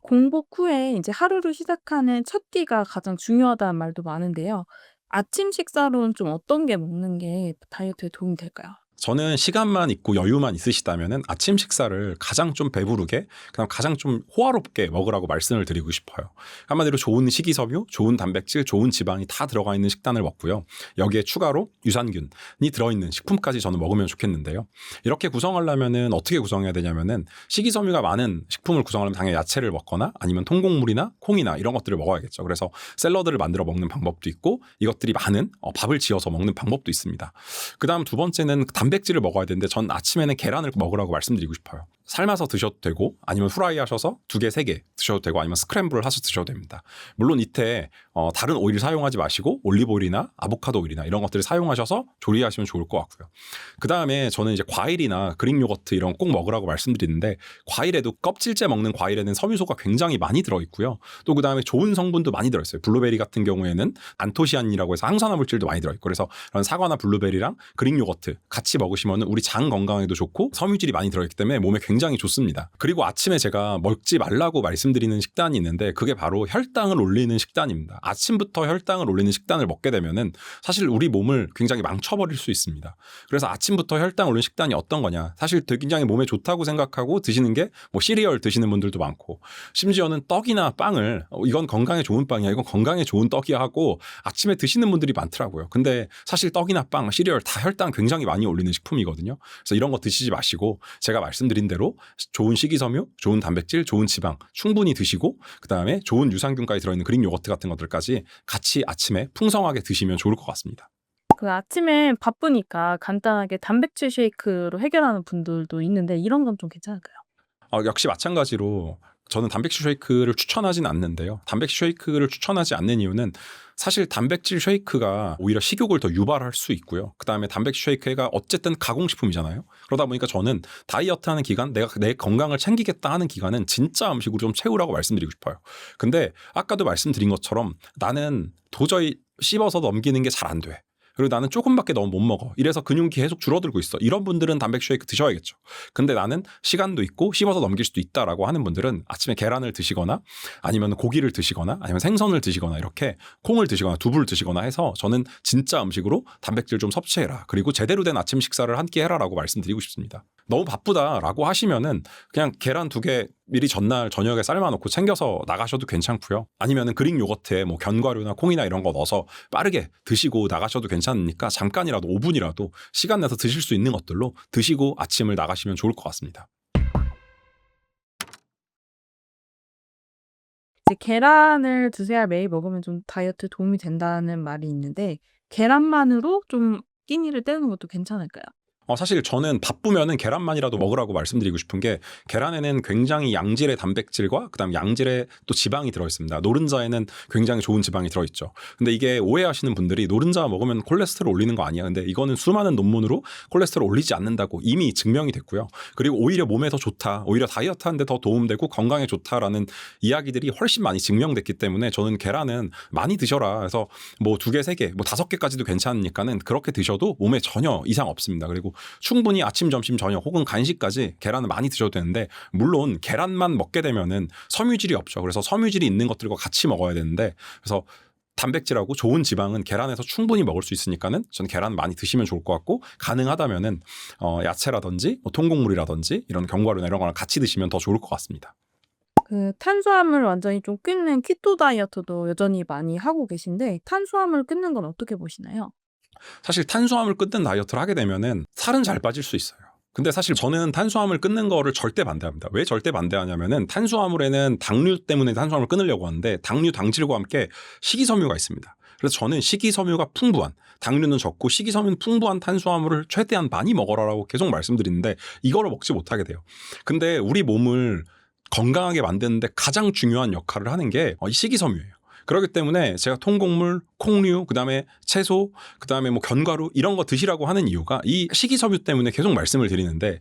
공복 후에 이제 하루를 시작하는 첫 끼가 가장 중요하다는 말도 많은데요. 아침 식사로는 좀 어떤 게 먹는 게 다이어트에 도움이 될까요?
저는 시간만 있고 여유만 있으시다면 아침 식사를 가장 좀 배부르게 그다음 가장 좀 호화롭게 먹으라고 말씀을 드리고 싶어요. 한마디로 좋은 식이섬유, 좋은 단백질, 좋은 지방이 다 들어가 있는 식단을 먹고요. 여기에 추가로 유산균이 들어있는 식품까지 저는 먹으면 좋겠는데요. 이렇게 구성하려면 어떻게 구성해야 되냐면은 식이섬유가 많은 식품을 구성하려면 당연히 야채를 먹거나 아니면 통곡물이나 콩이나 이런 것들을 먹어야겠죠. 그래서 샐러드를 만들어 먹는 방법도 있고 이것들이 많은 밥을 지어서 먹는 방법도 있습니다. 그다음 두 번째는 단백질을 먹어야 되는데 전 아침에는 계란을 먹으라고 말씀드리고 싶어요. 삶아서 드셔도 되고 아니면 후라이 하셔서 2개, 3개 드셔도 되고 아니면 스크램블을 하셔서 드셔도 됩니다. 물론 이때 다른 오일 사용하지 마시고 올리브 오일이나 아보카도 오일이나 이런 것들을 사용하셔서 조리하시면 좋을 것 같고요. 그 다음에 저는 이제 과일이나 그릭 요거트 이런 꼭 먹으라고 말씀드리는데 과일에도 껍질째 먹는 과일에는 섬유소가 굉장히 많이 들어있고요. 또 그 다음에 좋은 성분도 많이 들어있어요. 블루베리 같은 경우에는 안토시아닌이라고 해서 항산화 물질도 많이 들어있고 그래서 그런 사과나 블루베리랑 그릭 요거트 같이 먹으시면 우리 장 건강에도 좋고 섬유질이 많이 들어있기 때문에 몸에 굉장히 좋습니다. 그리고 아침에 제가 먹지 말라고 말씀드리는 식단이 있는데 그게 바로 혈당을 올리는 식단입니다. 아침부터 혈당을 올리는 식단을 먹게 되면은 사실 우리 몸을 굉장히 망쳐버릴 수 있습니다. 그래서 아침부터 혈당 올리는 식단이 어떤 거냐? 사실 굉장히 몸에 좋다고 생각하고 드시는 게 뭐 시리얼 드시는 분들도 많고 심지어는 떡이나 빵을 이건 건강에 좋은 빵이야, 이건 건강에 좋은 떡이야 하고 아침에 드시는 분들이 많더라고요. 근데 사실 떡이나 빵, 시리얼 다 혈당 굉장히 많이 올리는 식품이거든요. 그래서 이런 거 드시지 마시고 제가 말씀드린 대로 좋은 식이섬유, 좋은 단백질, 좋은 지방 충분히 드시고 그다음에 좋은 유산균까지 들어있는 그릭 요거트 같은 것들까지 같이 아침에 풍성하게 드시면 좋을 것 같습니다.
그 아침에 바쁘니까 간단하게 단백질 쉐이크로 해결하는 분들도 있는데 이런 건 좀 괜찮을까요?
역시 마찬가지로 저는 단백질 쉐이크를 추천하진 않는데요. 단백질 쉐이크를 추천하지 않는 이유는 사실 단백질 쉐이크가 오히려 식욕을 더 유발할 수 있고요. 그다음에 단백질 쉐이크가 어쨌든 가공식품이잖아요. 그러다 보니까 저는 다이어트하는 기간, 내가 내 건강을 챙기겠다 하는 기간은 진짜 음식으로 좀 채우라고 말씀드리고 싶어요. 근데 아까도 말씀드린 것처럼 나는 도저히 씹어서 넘기는 게 잘 안 돼. 그리고 나는 조금밖에 너무 못 먹어. 이래서 근육이 계속 줄어들고 있어. 이런 분들은 단백질 쉐이크 드셔야겠죠. 근데 나는 시간도 있고 씹어서 넘길 수도 있다라고 하는 분들은 아침에 계란을 드시거나 아니면 고기를 드시거나 아니면 생선을 드시거나 이렇게 콩을 드시거나 두부를 드시거나 해서 저는 진짜 음식으로 단백질 좀 섭취해라. 그리고 제대로 된 아침 식사를 한 끼 해라라고 말씀드리고 싶습니다. 너무 바쁘다라고 하시면은 그냥 계란 2개 미리 전날 저녁에 삶아놓고 챙겨서 나가셔도 괜찮고요. 아니면은 그릭 요거트에 뭐 견과류나 콩이나 이런 거 넣어서 빠르게 드시고 나가셔도 괜찮으니까 잠깐이라도 5분이라도 시간 내서 드실 수 있는 것들로 드시고 아침을 나가시면 좋을 것 같습니다.
이제 계란을 두세 알 매일 먹으면 좀 다이어트에 도움이 된다는 말이 있는데 계란만으로 좀 끼니를 때우는 것도 괜찮을까요?
사실 저는 바쁘면은 계란만이라도 먹으라고 말씀드리고 싶은 게 계란에는 굉장히 양질의 단백질과 그다음 양질의 또 지방이 들어있습니다. 노른자에는 굉장히 좋은 지방이 들어있죠. 근데 이게 오해하시는 분들이 노른자 먹으면 콜레스테롤 올리는 거 아니야. 근데 이거는 수많은 논문으로 콜레스테롤 올리지 않는다고 이미 증명이 됐고요. 그리고 오히려 몸에 더 좋다. 오히려 다이어트 하는데 더 도움되고 건강에 좋다라는 이야기들이 훨씬 많이 증명됐기 때문에 저는 계란은 많이 드셔라. 그래서 뭐 2개, 3개, 뭐 5개까지도 괜찮으니까는 그렇게 드셔도 몸에 전혀 이상 없습니다. 그리고 충분히 아침, 점심, 저녁 혹은 간식까지 계란을 많이 드셔도 되는데 물론 계란만 먹게 되면은 섬유질이 없죠. 그래서 섬유질이 있는 것들과 같이 먹어야 되는데 그래서 단백질하고 좋은 지방은 계란에서 충분히 먹을 수 있으니까는 저는 계란 많이 드시면 좋을 것 같고 가능하다면은 야채라든지 뭐 통곡물이라든지 이런 견과류나 이런 거랑 같이 드시면 더 좋을 것 같습니다.
그 탄수화물 완전히 좀 끊는 키토 다이어트도 여전히 많이 하고 계신데 탄수화물 끊는 건 어떻게 보시나요?
사실 탄수화물 끊는 다이어트를 하게 되면은 살은 잘 빠질 수 있어요. 근데 사실 저는 탄수화물 끊는 거를 절대 반대합니다. 왜 절대 반대하냐면은 탄수화물에는 당류 때문에 탄수화물을 끊으려고 하는데 당류 당질과 함께 식이섬유가 있습니다. 그래서 저는 식이섬유가 풍부한 당류는 적고 식이섬유는 풍부한 탄수화물을 최대한 많이 먹어라라고 계속 말씀드리는데 이거를 먹지 못하게 돼요. 근데 우리 몸을 건강하게 만드는데 가장 중요한 역할을 하는 게 이 식이섬유예요. 그렇기 때문에 제가 통곡물, 콩류, 그다음에 채소, 그다음에 뭐 견과류 이런 거 드시라고 하는 이유가 이 식이섬유 때문에 계속 말씀을 드리는데,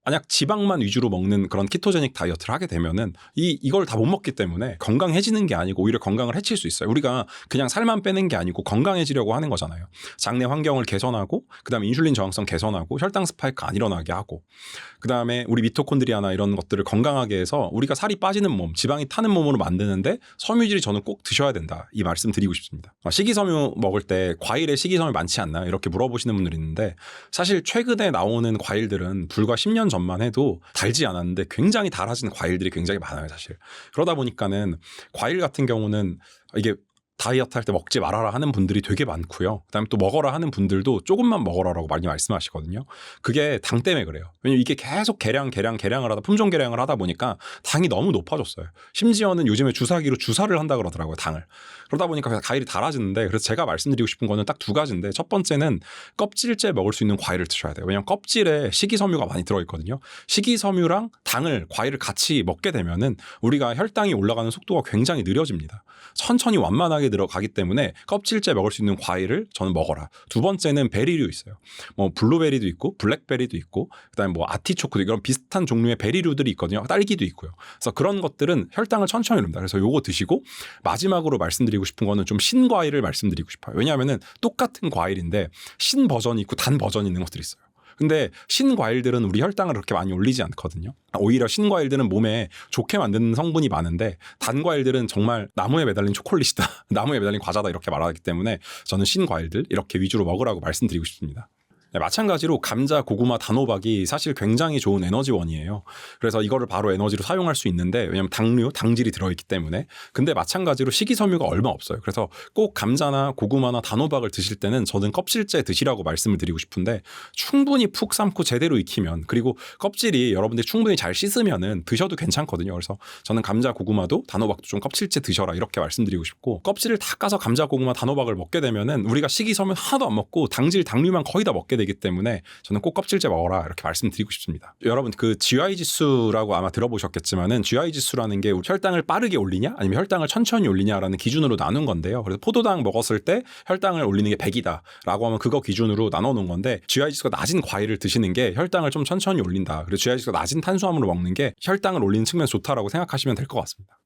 만약 지방만 위주로 먹는 그런 키토제닉 다이어트를 하게 되면은 이걸 다 못 먹기 때문에 건강해지는 게 아니고 오히려 건강을 해칠 수 있어요. 우리가 그냥 살만 빼는 게 아니고 건강해지려고 하는 거잖아요. 장내 환경을 개선하고, 그다음에 인슐린 저항성 개선하고, 혈당 스파이크 안 일어나게 하고, 그다음에 우리 미토콘드리아나 이런 것들을 건강하게 해서 우리가 살이 빠지는 몸, 지방이 타는 몸으로 만드는데 섬유질이 저는 꼭 드셔야 된다, 이 말씀 드리고 싶습니다. 식이섬유 먹을 때 과일에 식이섬유 많지 않나요? 이렇게 물어보시는 분들이 있는데, 사실 최근에 나오는 과일들은 불과 10년 전만 해도 달지 않았는데 굉장히 달아진 과일들이 굉장히 많아요, 사실. 그러다 보니까는 과일 같은 경우는 이게 다이어트 할 때 먹지 말아라 하는 분들이 되게 많고요. 그다음에 또 먹어라 하는 분들도 조금만 먹어라라고 많이 말씀하시거든요. 그게 당 때문에 그래요. 왜냐면 이게 계속 개량을 하다, 품종 개량을 하다 보니까 당이 너무 높아졌어요. 심지어는 요즘에 주사기로 주사를 한다 그러더라고요, 당을. 그러다 보니까 과일이 달아지는데, 그래서 제가 말씀드리고 싶은 거는 딱 두 가지인데, 첫 번째는 껍질째 먹을 수 있는 과일을 드셔야 돼요. 왜냐면 껍질에 식이섬유가 많이 들어있거든요. 식이섬유랑 당을, 과일을 같이 먹게 되면은 우리가 혈당이 올라가는 속도가 굉장히 느려집니다. 천천히 완만하게 들어가기 때문에 껍질째 먹을 수 있는 과일을 저는 먹어라. 두 번째는 베리류 있어요. 뭐 블루베리도 있고 블랙베리도 있고, 그다음에 뭐 아티초크도 이런 비슷한 종류의 베리류들이 있거든요. 딸기도 있고요. 그래서 그런 것들은 혈당을 천천히 올립니다. 그래서 요거 드시고, 마지막으로 말씀드리고 싶은 거는 좀 신과일을 말씀드리고 싶어요. 왜냐하면은 똑같은 과일인데 신 버전이 있고 단 버전이 있는 것들이 있어요. 근데 신과일들은 우리 혈당을 그렇게 많이 올리지 않거든요. 오히려 신과일들은 몸에 좋게 만드는 성분이 많은데, 단과일들은 정말 나무에 매달린 초콜릿이다, 나무에 매달린 과자다, 이렇게 말하기 때문에 저는 신과일들 이렇게 위주로 먹으라고 말씀드리고 싶습니다. 네, 마찬가지로 감자, 고구마, 단호박이 사실 굉장히 좋은 에너지원이에요. 그래서 이거를 바로 에너지로 사용할 수 있는데, 왜냐하면 당류, 당질이 들어있기 때문에. 근데 마찬가지로 식이섬유가 얼마 없어요. 그래서 꼭 감자나 고구마나 단호박을 드실 때는 저는 껍질째 드시라고 말씀을 드리고 싶은데, 충분히 푹 삶고 제대로 익히면, 그리고 껍질이 여러분들이 충분히 잘 씻으면은 드셔도 괜찮거든요. 그래서 저는 감자, 고구마도 단호박도 좀 껍질째 드셔라, 이렇게 말씀드리고 싶고, 껍질을 다 까서 감자, 고구마, 단호박을 먹게 되면은 우리가 식이섬유 하나도 안 먹고 당질, 당류만 거의 다 먹게 되기 때문에 저는 꼭 껍질째 먹어라, 이렇게 말씀드리고 싶습니다. 여러분, 그 GI 지수라고 아마 들어보셨겠지만은, GI 지수라는 게 혈당을 빠르게 올리냐 아니면 혈당을 천천히 올리냐라는 기준으로 나눈 건데요. 그래서 포도당 먹었을 때 혈당을 올리는 게 100이다라고 하면 그거 기준으로 나눠 놓은 건데, GI 지수가 낮은 과일을 드시는 게 혈당을 좀 천천히 올린다, 그리고 GI 지수가 낮은 탄수화물을 먹는 게 혈당을 올리는 측면에서 좋다라고 생각하시면 될 것 같습니다.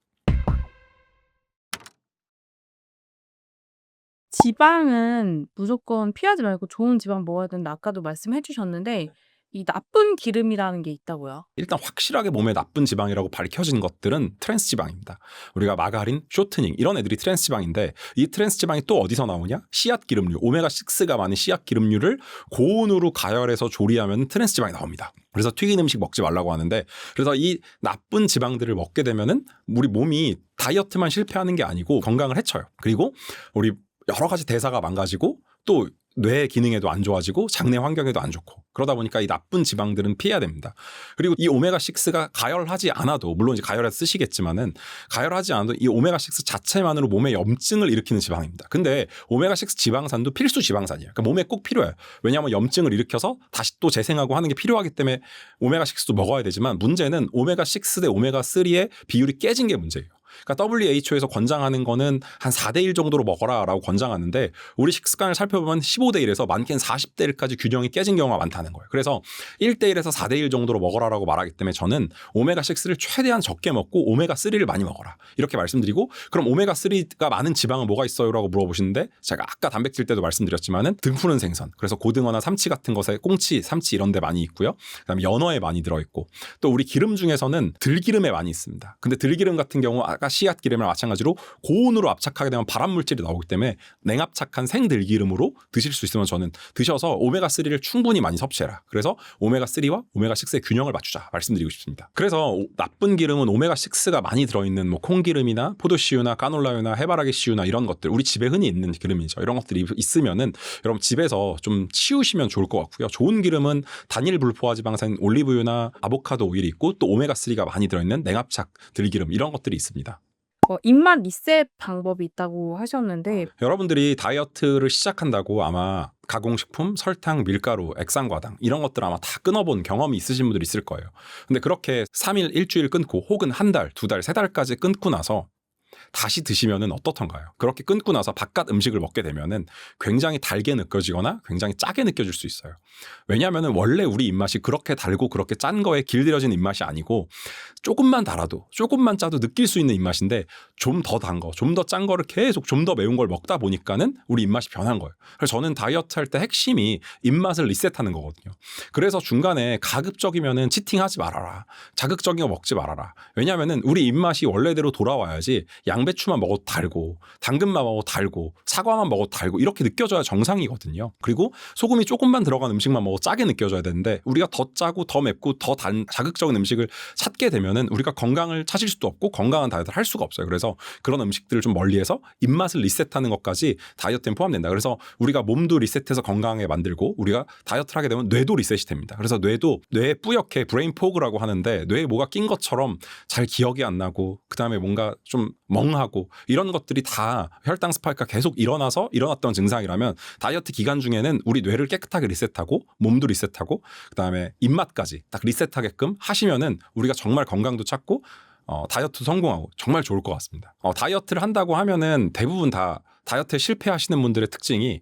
지방은 무조건 피하지 말고 좋은 지방 먹어야 된다, 아까도 말씀해 주셨는데 이 나쁜 기름이라는 게 있다고요?
일단 확실하게 몸에 나쁜 지방이라고 밝혀진 것들은 트랜스 지방입니다. 우리가 마가린, 쇼트닝 이런 애들이 트랜스 지방인데, 이 트랜스 지방이 또 어디서 나오냐? 씨앗 기름류, 오메가6가 많은 씨앗 기름류를 고온으로 가열해서 조리하면 트랜스 지방이 나옵니다. 그래서 튀긴 음식 먹지 말라고 하는데, 그래서 이 나쁜 지방들을 먹게 되면은 우리 몸이 다이어트만 실패하는 게 아니고 건강을 해쳐요. 그리고 우리 여러 가지 대사가 망가지고, 또 뇌 기능에도 안 좋아지고, 장내 환경에도 안 좋고, 그러다 보니까 이 나쁜 지방들은 피해야 됩니다. 그리고 이 오메가6가 가열하지 않아도, 물론 이제 가열해서 쓰시겠지만은, 가열하지 않아도 이 오메가6 자체만으로 몸에 염증을 일으키는 지방입니다. 근데 오메가6 지방산도 필수 지방산이에요. 그러니까 몸에 꼭 필요해요. 왜냐하면 염증을 일으켜서 다시 또 재생하고 하는 게 필요하기 때문에 오메가6도 먹어야 되지만, 문제는 오메가6 대 오메가3의 비율이 깨진 게 문제예요. 그러니까 WHO에서 권장하는 거는 한 4대1 정도로 먹어라라고 권장하는데, 우리 식습관을 살펴보면 15대1에서 많게는 40대1까지 균형이 깨진 경우가 많다는 거예요. 그래서 1대1에서 4대1 정도로 먹어라라고 말하기 때문에 저는 오메가6를 최대한 적게 먹고 오메가3를 많이 먹어라, 이렇게 말씀드리고, 그럼 오메가3가 많은 지방은 뭐가 있어요? 라고 물어보시는데, 제가 아까 단백질 때도 말씀드렸지만은 등푸른 생선, 그래서 고등어나 삼치 같은 것에 꽁치, 삼치 이런 데 많이 있고요. 그다음에 연어에 많이 들어있고, 또 우리 기름 중에서는 들기름에 많이 있습니다. 근데 들기름 같은 경우 아까 씨앗 기름이랑 마찬가지로 고온으로 압착하게 되면 발암 물질이 나오기 때문에 냉압착한 생들기름으로 드실 수 있으면 저는 드셔서 오메가3를 충분히 많이 섭취해라. 그래서 오메가3와 오메가6의 균형을 맞추자 말씀드리고 싶습니다. 그래서 나쁜 기름은 오메가6가 많이 들어있는 뭐 콩기름이나 포도씨유나 까놀라유나 해바라기씨유나 이런 것들, 우리 집에 흔히 있는 기름이죠. 이런 것들이 있으면은 여러분 집에서 좀 치우시면 좋을 것 같고요. 좋은 기름은 단일 불포화지방산 올리브유나 아보카도 오일이 있고, 또 오메가3가 많이 들어있는 냉압착 들기름 이런 것들이 있습니다.
입맛 리셋 방법이 있다고 하셨는데
여러분들이 다이어트를 시작한다고 아마 가공식품, 설탕, 밀가루, 액상과당 이런 것들 아마 다 끊어본 경험이 있으신 분들이 있을 거예요. 근데 그렇게 3일, 일주일 끊고, 혹은 한 달, 두 달, 세 달까지 끊고 나서 다시 드시면은 어떻던가요? 그렇게 끊고 나서 바깥 음식을 먹게 되면은 굉장히 달게 느껴지거나 굉장히 짜게 느껴질 수 있어요. 왜냐하면은 원래 우리 입맛이 그렇게 달고 그렇게 짠 거에 길들여진 입맛이 아니고 조금만 달아도 조금만 짜도 느낄 수 있는 입맛인데 좀 더 단 거, 좀 더 짠 거를 계속 좀 더 매운 걸 먹다 보니까는 우리 입맛이 변한 거예요. 그래서 저는 다이어트 할 때 핵심이 입맛을 리셋하는 거거든요. 그래서 중간에 가급적이면은 치팅하지 말아라. 자극적인 거 먹지 말아라. 왜냐하면은 우리 입맛이 원래대로 돌아와야지 양배추만 먹어도 달고 당근만 먹어도 달고 사과만 먹어도 달고 이렇게 느껴져야 정상이거든요. 그리고 소금이 조금만 들어간 음식만 먹어도 짜게 느껴져야 되는데 우리가 더 짜고 더 맵고 더 단 자극적인 음식을 찾게 되면은 우리가 건강을 찾을 수도 없고 건강한 다이어트를 할 수가 없어요. 그래서 그런 음식들을 좀 멀리해서 입맛을 리셋하는 것까지 다이어트에 포함된다. 그래서 우리가 몸도 리셋해서 건강하게 만들고 우리가 다이어트를 하게 되면 뇌도 리셋이 됩니다. 그래서 뇌도 뇌에 뿌옇게 브레인 포그라고 하는데 뇌에 뭐가 낀 것처럼 잘 기억이 안 나고 그다음에 뭔가 좀 멍하고 이런 것들이 다 혈당 스파이크가 계속 일어났던 증상이라면 다이어트 기간 중에는 우리 뇌를 깨끗하게 리셋하고 몸도 리셋하고 그다음에 입맛까지 딱 리셋하게끔 하시면은 우리가 정말 건강도 찾고 다이어트 성공하고 정말 좋을 것 같습니다. 다이어트를 한다고 하면은 대부분 다 다이어트에 실패하시는 분들의 특징이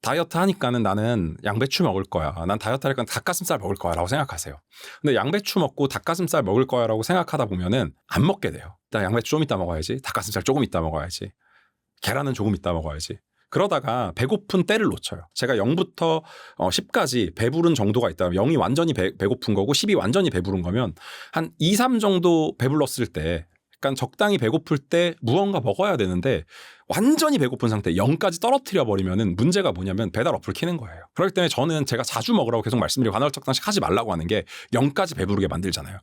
다이어트 하니까는 나는 양배추 먹을 거야. 난 다이어트 하니까 닭가슴살 먹을 거야 라고 생각하세요. 근데 양배추 먹고 닭가슴살 먹을 거야 라고 생각하다 보면은 안 먹게 돼요. 나 양배추 좀 이따 먹어야지. 닭가슴살 조금 이따 먹어야지. 계란은 조금 이따 먹어야지. 그러다가 배고픈 때를 놓쳐요. 제가 0부터 10까지 배부른 정도가 있다면 0이 완전히 배고픈 거고 10이 완전히 배부른 거면 한 2, 3 정도 배불렀을 때 약간 적당히 배고플 때 무언가 먹어야 되는데 완전히 배고픈 상태 0까지 떨어뜨려 버리면은 문제가 뭐냐면 배달 어플 켜는 거예요. 그렇기 때문에 저는 제가 자주 먹으라고 계속 말씀드리고 간헐적당식 하지 말라고 하는 게 0까지 배부르게 만들잖아요.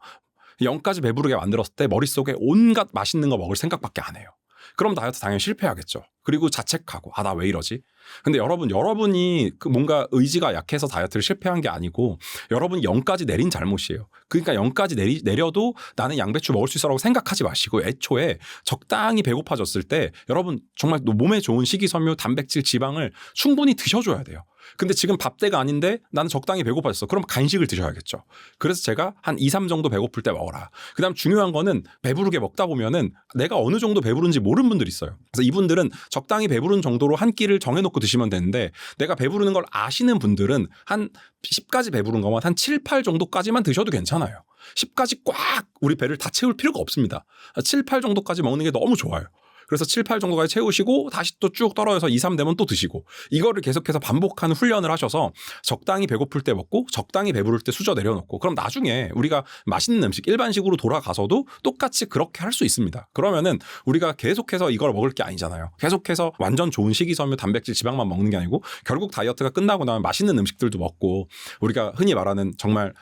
0까지 배부르게 만들었을 때 머릿속에 온갖 맛있는 거 먹을 생각밖에 안 해요. 그럼 다이어트 당연히 실패하겠죠. 그리고 자책하고 나 왜 이러지? 근데 여러분이 뭔가 의지가 약해서 다이어트를 실패한 게 아니고 여러분이 0까지 내린 잘못이에요. 그러니까 0까지 내려도 나는 양배추 먹을 수 있어라고 생각하지 마시고 애초에 적당히 배고파졌을 때 여러분 정말 몸에 좋은 식이섬유, 단백질, 지방을 충분히 드셔줘야 돼요. 근데 지금 밥때가 아닌데 나는 적당히 배고파졌어. 그럼 간식을 드셔야겠죠. 그래서 제가 한 2, 3 정도 배고플 때 먹어라. 그다음 중요한 거는 배부르게 먹다 보면은 내가 어느 정도 배부른지 모르는 분들이 있어요. 그래서 이분들은 적당히 배부른 정도로 한 끼를 정해놓고 드시면 되는데 내가 배부르는 걸 아시는 분들은 한 10까지 배부른 거면 한 7, 8 정도까지만 드셔도 괜찮아요. 10까지 꽉 우리 배를 다 채울 필요가 없습니다. 7, 8 정도까지 먹는 게 너무 좋아요. 그래서 7, 8 정도까지 채우시고 다시 또 쭉 떨어져서 2, 3 되면 또 드시고 이거를 계속해서 반복하는 훈련을 하셔서 적당히 배고플 때 먹고 적당히 배부를 때 수저 내려놓고 그럼 나중에 우리가 맛있는 음식 일반식으로 돌아가서도 똑같이 그렇게 할 수 있습니다. 그러면은 우리가 계속해서 이걸 먹을 게 아니잖아요. 계속해서 완전 좋은 식이섬유, 단백질, 지방만 먹는 게 아니고 결국 다이어트가 끝나고 나면 맛있는 음식들도 먹고 우리가 흔히 말하는 정말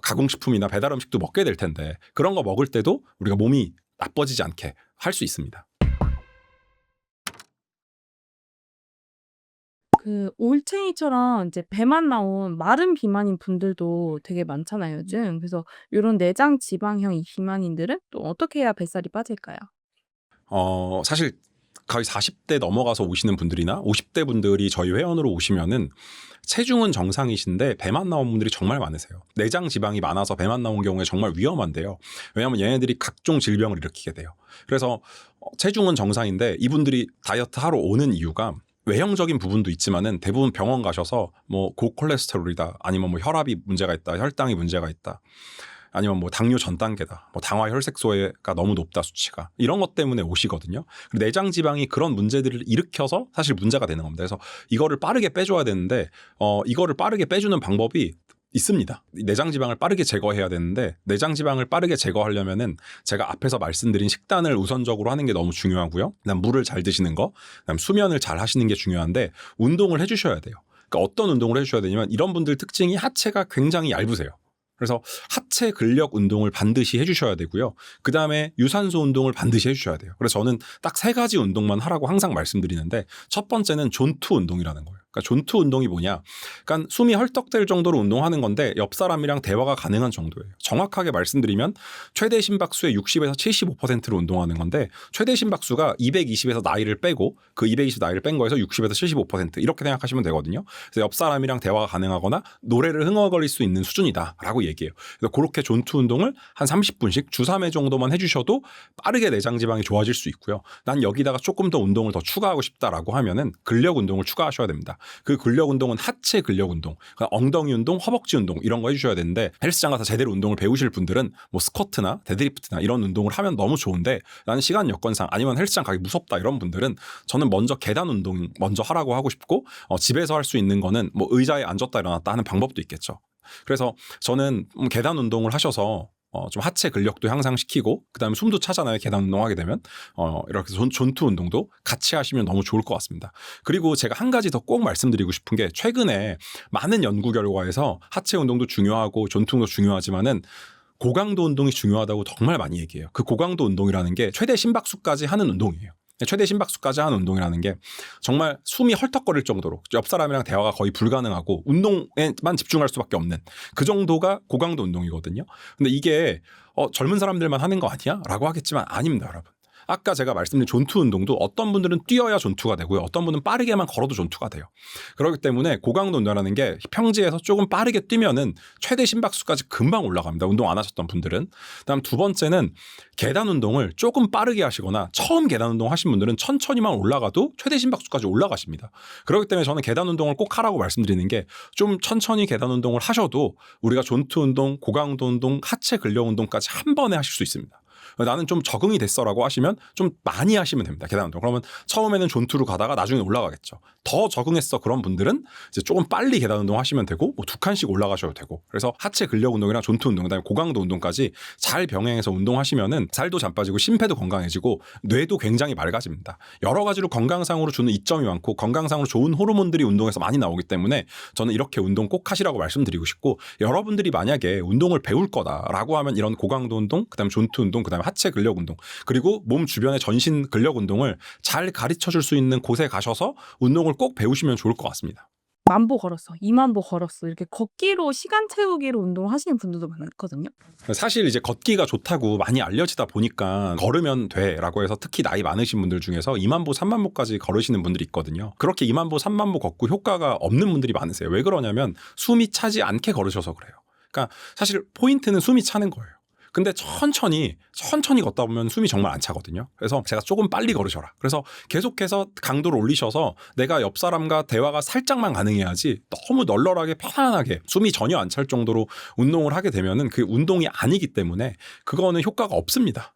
가공식품이나 배달 음식도 먹게 될 텐데 그런 거 먹을 때도 우리가 몸이 나빠지지 않게 할 수 있습니다.
그 올챙이처럼 이제 배만 나온 마른 비만인 분들도 되게 많잖아요, 요즘. 그래서 요런 내장 지방형 이 비만인들은 또 어떻게 해야 뱃살이 빠질까요?
사실 거의 40대 넘어가서 오시는 분들이나 50대 분들이 저희 회원으로 오시면은 체중은 정상이신데 배만 나온 분들이 정말 많으세요. 내장 지방이 많아서 배만 나온 경우에 정말 위험한데요. 왜냐하면 얘네들이 각종 질병을 일으키게 돼요. 그래서 체중은 정상인데 이분들이 다이어트 하러 오는 이유가 외형적인 부분도 있지만은 대부분 병원 가셔서 뭐 고콜레스테롤이다 아니면 뭐 혈압이 문제가 있다 혈당이 문제가 있다 아니면 뭐 당뇨 전 단계다 뭐 당화 혈색소가 너무 높다 수치가 이런 것 때문에 오시거든요. 내장 지방이 그런 문제들을 일으켜서 사실 문제가 되는 겁니다. 그래서 이거를 빠르게 빼줘야 되는데 이거를 빠르게 빼주는 방법이 있습니다. 내장 지방을 빠르게 제거해야 되는데 내장 지방을 빠르게 제거하려면은 제가 앞에서 말씀드린 식단을 우선적으로 하는 게 너무 중요하고요. 그다음 물을 잘 드시는 거, 그다음 수면을 잘 하시는 게 중요한데 운동을 해주셔야 돼요. 그러니까 어떤 운동을 해주셔야 되냐면 이런 분들 특징이 하체가 굉장히 얇으세요. 그래서 하체 근력 운동을 반드시 해주셔야 되고요. 그 다음에 유산소 운동을 반드시 해주셔야 돼요. 그래서 저는 딱 3가지 운동만 하라고 항상 말씀드리는데 첫 번째는 존투 운동이라는 거예요. 그러니까 존투 운동이 뭐냐? 그러니까 숨이 헐떡될 정도로 운동하는 건데 옆 사람이랑 대화가 가능한 정도예요. 정확하게 말씀드리면 최대 심박수의 60에서 75%로 운동하는 건데 최대 심박수가 220에서 나이를 빼고 그 220 나이를 뺀 거에서 60에서 75% 이렇게 생각하시면 되거든요. 그래서 옆 사람이랑 대화가 가능하거나 노래를 흥얼거릴 수 있는 수준이다라고 얘기해요. 그래서 그렇게 존투 운동을 한 30분씩 주 3회 정도만 해주셔도 빠르게 내장 지방이 좋아질 수 있고요. 난 여기다가 조금 더 운동을 더 추가하고 싶다라고 하면은 근력 운동을 추가하셔야 됩니다. 그 근력 운동은 하체 근력 운동, 그러니까 엉덩이 운동, 허벅지 운동 이런 거 해주셔야 되는데 헬스장 가서 제대로 운동을 배우실 분들은 뭐 스쿼트나 데드리프트나 이런 운동을 하면 너무 좋은데 나는 시간 여건상 아니면 헬스장 가기 무섭다 이런 분들은 저는 먼저 계단 운동 먼저 하라고 하고 싶고 집에서 할 수 있는 거는 뭐 의자에 앉았다 일어났다 하는 방법도 있겠죠. 그래서 저는 계단 운동을 하셔서 좀 하체 근력도 향상시키고 그다음에 숨도 차잖아요. 계단 운동하게 되면 이렇게 존투 운동도 같이 하시면 너무 좋을 것 같습니다. 그리고 제가 한 가지 더 꼭 말씀드리고 싶은 게 최근에 많은 연구 결과에서 하체 운동도 중요하고 존투 운동도 중요하지만은 고강도 운동이 중요하다고 정말 많이 얘기해요. 그 고강도 운동이라는 게 최대 심박수까지 하는 운동이에요. 최대 심박수까지 하는 운동이라는 게 정말 숨이 헐떡거릴 정도로 옆 사람이랑 대화가 거의 불가능하고 운동에만 집중할 수밖에 없는 그 정도가 고강도 운동이거든요. 근데 이게 젊은 사람들만 하는 거 아니야? 라고 하겠지만 아닙니다, 여러분. 아까 제가 말씀드린 존투 운동도 어떤 분들은 뛰어야 존투가 되고요. 어떤 분은 빠르게만 걸어도 존투가 돼요. 그렇기 때문에 고강도 운동이라는 게 평지에서 조금 빠르게 뛰면은 최대 심박수까지 금방 올라갑니다. 운동 안 하셨던 분들은. 그다음 두 번째는 계단 운동을 조금 빠르게 하시거나 처음 계단 운동 하신 분들은 천천히만 올라가도 최대 심박수까지 올라가십니다. 그렇기 때문에 저는 계단 운동을 꼭 하라고 말씀드리는 게 좀 천천히 계단 운동을 하셔도 우리가 존투 운동, 고강도 운동, 하체 근력 운동까지 한 번에 하실 수 있습니다. 나는 좀 적응이 됐어라고 하시면 좀 많이 하시면 됩니다. 계단 운동. 그러면 처음에는 존투로 가다가 나중에 올라가겠죠. 더 적응했어 그런 분들은 이제 조금 빨리 계단 운동 하시면 되고 뭐 2칸씩 올라가셔도 되고. 그래서 하체 근력 운동이랑 존투 운동 그다음에 고강도 운동까지 잘 병행해서 운동하시면은 살도 잘 빠지고 심폐도 건강해지고 뇌도 굉장히 맑아집니다. 여러 가지로 건강상으로 주는 이점이 많고 건강상으로 좋은 호르몬들이 운동에서 많이 나오기 때문에 저는 이렇게 운동 꼭 하시라고 말씀드리고 싶고 여러분들이 만약에 운동을 배울 거다라고 하면 이런 고강도 운동 그다음에 존투 운동 그다음에 하체 근력 운동 그리고 몸 주변의 전신 근력 운동을 잘 가르쳐 줄 수 있는 곳에 가셔서 운동을 꼭 배우시면 좋을 것 같습니다.
10,000보 걸었어. 20,000보 걸었어. 이렇게 걷기로 시간 채우기로 운동하시는 분들도 많거든요.
사실 이제 걷기가 좋다고 많이 알려지다 보니까 걸으면 돼라고 해서 특히 나이 많으신 분들 중에서 20,000보, 30,000보까지 걸으시는 분들이 있거든요. 그렇게 20,000보, 30,000보 걷고 효과가 없는 분들이 많으세요. 왜 그러냐면 숨이 차지 않게 걸으셔서 그래요. 그러니까 사실 포인트는 숨이 차는 거예요. 근데 천천히 걷다 보면 숨이 정말 안 차거든요. 그래서 제가 조금 빨리 걸으셔라. 그래서 계속해서 강도를 올리셔서 내가 옆 사람과 대화가 살짝만 가능해야지 너무 널널하게 편안하게 숨이 전혀 안 찰 정도로 운동을 하게 되면은 그 운동이 아니기 때문에 그거는 효과가 없습니다.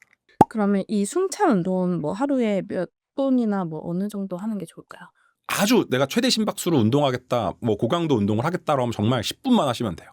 그러면 이 숨찬 운동은 뭐 하루에 몇 분이나 뭐 어느 정도 하는 게 좋을까요?
아주 내가 최대 심박수로 운동하겠다, 뭐 고강도 운동을 하겠다로 하면 정말 10분만 하시면 돼요.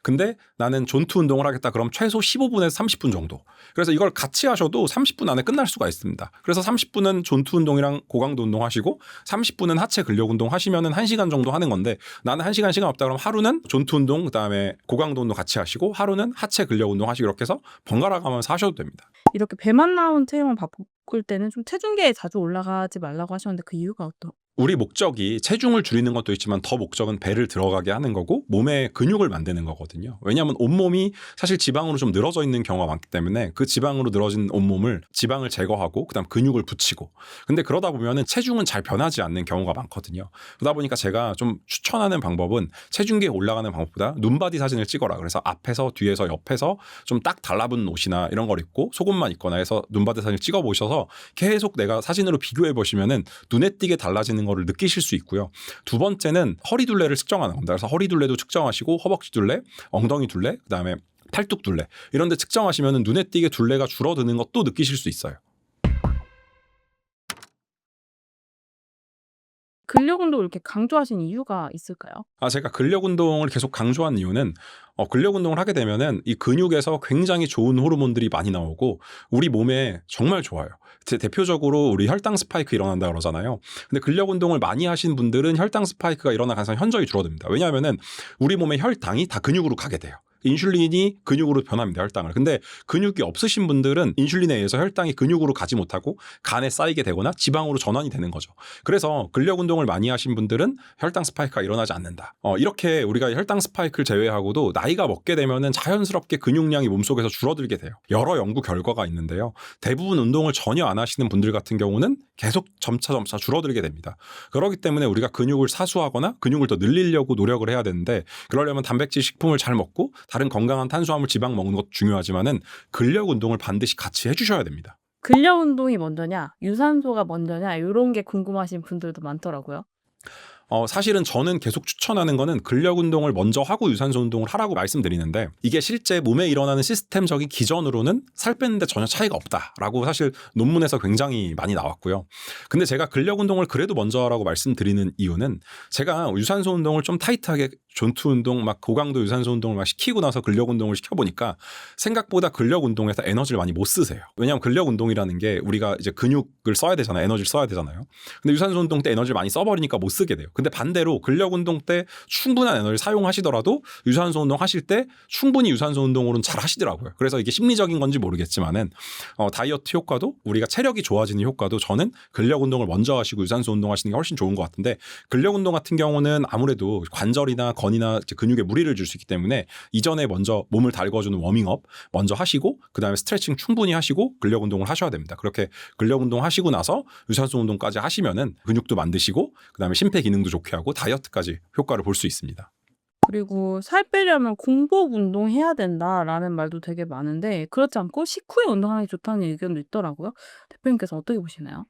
근데 나는 존투 운동을 하겠다 그럼 최소 15분에서 30분 정도. 그래서 이걸 같이 하셔도 30분 안에 끝날 수가 있습니다. 그래서 30분은 존투 운동이랑 고강도 운동 하시고 30분은 하체 근력 운동 하시면은 1시간 정도 하는 건데 나는 1시간 시간 없다 그러면 하루는 존투 운동 그다음에 고강도 운동 같이 하시고 하루는 하체 근력 운동 하시고 이렇게 해서 번갈아 가면서 하셔도 됩니다.
이렇게 배만 나온 체형을 바꿀 때는 좀 체중계에 자주 올라가지 말라고 하셨는데 그 이유가
우리 목적이 체중을 줄이는 것도 있지만 더 목적은 배를 들어가게 하는 거고 몸에 근육을 만드는 거거든요. 왜냐하면 온몸이 사실 지방으로 좀 늘어져 있는 경우가 많기 때문에 그 지방으로 늘어진 온몸을 지방을 제거하고 그다음 근육을 붙이고 근데 그러다 보면은 체중은 잘 변하지 않는 경우가 많거든요. 그러다 보니까 제가 좀 추천하는 방법은 체중계에 올라가는 방법보다 눈바디 사진을 찍어라. 그래서 앞에서 뒤에서 옆에서 좀 딱 달라붙는 옷이나 이런 걸 입고 속옷만 입거나 해서 눈바디 사진을 찍어 보셔서 계속 내가 사진으로 비교해 보시면은 눈에 띄게 달라지는 거를 느끼실 수 있고요. 두 번째는 허리 둘레를 측정하는 겁니다. 그래서 허리 둘레도 측정하시고 허벅지 둘레, 엉덩이 둘레, 그다음에 팔뚝 둘레 이런 데 측정하시면 눈에 띄게 둘레가 줄어드는 것도 느끼실 수 있어요.
근력 운동을 이렇게 강조하신 이유가 있을까요?
제가 근력 운동을 계속 강조한 이유는 근력 운동을 하게 되면은 이 근육에서 굉장히 좋은 호르몬들이 많이 나오고 우리 몸에 정말 좋아요. 대표적으로 우리 혈당 스파이크 일어난다 그러잖아요. 근데 근력 운동을 많이 하신 분들은 혈당 스파이크가 일어날 가능성이 현저히 줄어듭니다. 왜냐하면은 우리 몸의 혈당이 다 근육으로 가게 돼요. 인슐린이 근육으로 변합니다. 혈당을. 근데 근육이 없으신 분들은 인슐린에 의해서 혈당이 근육으로 가지 못하고 간에 쌓이게 되거나 지방으로 전환이 되는 거죠. 그래서 근력 운동을 많이 하신 분들은 혈당 스파이크가 일어나지 않는다. 이렇게 우리가 혈당 스파이크를 제외하고도 나이가 먹게 되면은 자연스럽게 근육량이 몸속에서 줄어들게 돼요. 여러 연구 결과가 있는데요. 대부분 운동을 전혀 안 하시는 분들 같은 경우는 계속 점차 줄어들게 됩니다. 그렇기 때문에 우리가 근육을 사수하거나 근육을 더 늘리려고 노력을 해야 되는데, 그러려면 단백질 식품을 잘 먹고 다른 건강한 탄수화물 지방 먹는 것도 중요하지만은 근력 운동을 반드시 같이 해주셔야 됩니다.
근력 운동이 먼저냐, 유산소가 먼저냐 이런 게 궁금하신 분들도 많더라고요.
사실은 저는 계속 추천하는 거는 근력 운동을 먼저 하고 유산소 운동을 하라고 말씀드리는데, 이게 실제 몸에 일어나는 시스템적인 기전으로는 살 빼는데 전혀 차이가 없다라고 사실 논문에서 굉장히 많이 나왔고요. 근데 제가 근력 운동을 그래도 먼저 하라고 말씀드리는 이유는, 제가 유산소 운동을 좀 타이트하게 존투 운동 막 고강도 유산소 운동을 막 시키고 나서 근력 운동을 시켜보니까 생각보다 근력 운동에서 에너지를 많이 못 쓰세요. 왜냐하면 근력 운동이라는 게 우리가 이제 근육을 써야 되잖아요. 에너지를 써야 되잖아요. 근데 유산소 운동 때 에너지를 많이 써버리니까 못 쓰게 돼요. 근데 반대로 근력 운동 때 충분한 에너지를 사용하시더라도 유산소 운동 하실 때 충분히 유산소 운동으로는 잘 하시더라고요. 그래서 이게 심리적인 건지 모르겠지만은 다이어트 효과도, 우리가 체력이 좋아지는 효과도 저는 근력 운동을 먼저 하시고 유산소 운동 하시는 게 훨씬 좋은 것 같은데, 근력 운동 같은 경우는 아무래도 관절이나 건이나 근육에 무리를 줄 수 있기 때문에 이전에 먼저 몸을 달궈주는 워밍업 먼저 하시고 그다음에 스트레칭 충분히 하시고 근력 운동을 하셔야 됩니다. 그렇게 근력 운동 하시고 나서 유산소 운동까지 하시면은 근육도 만드시고 그다음에 심폐 기능도 좋게 하고 다이어트까지 효과를 볼 수 있습니다.
그리고 살 빼려면 공복 운동해야 된다라는 말도 되게 많은데, 그렇지 않고 식후에 운동하는 게 좋다는 의견도 있더라고요. 대표님께서 어떻게 보시나요?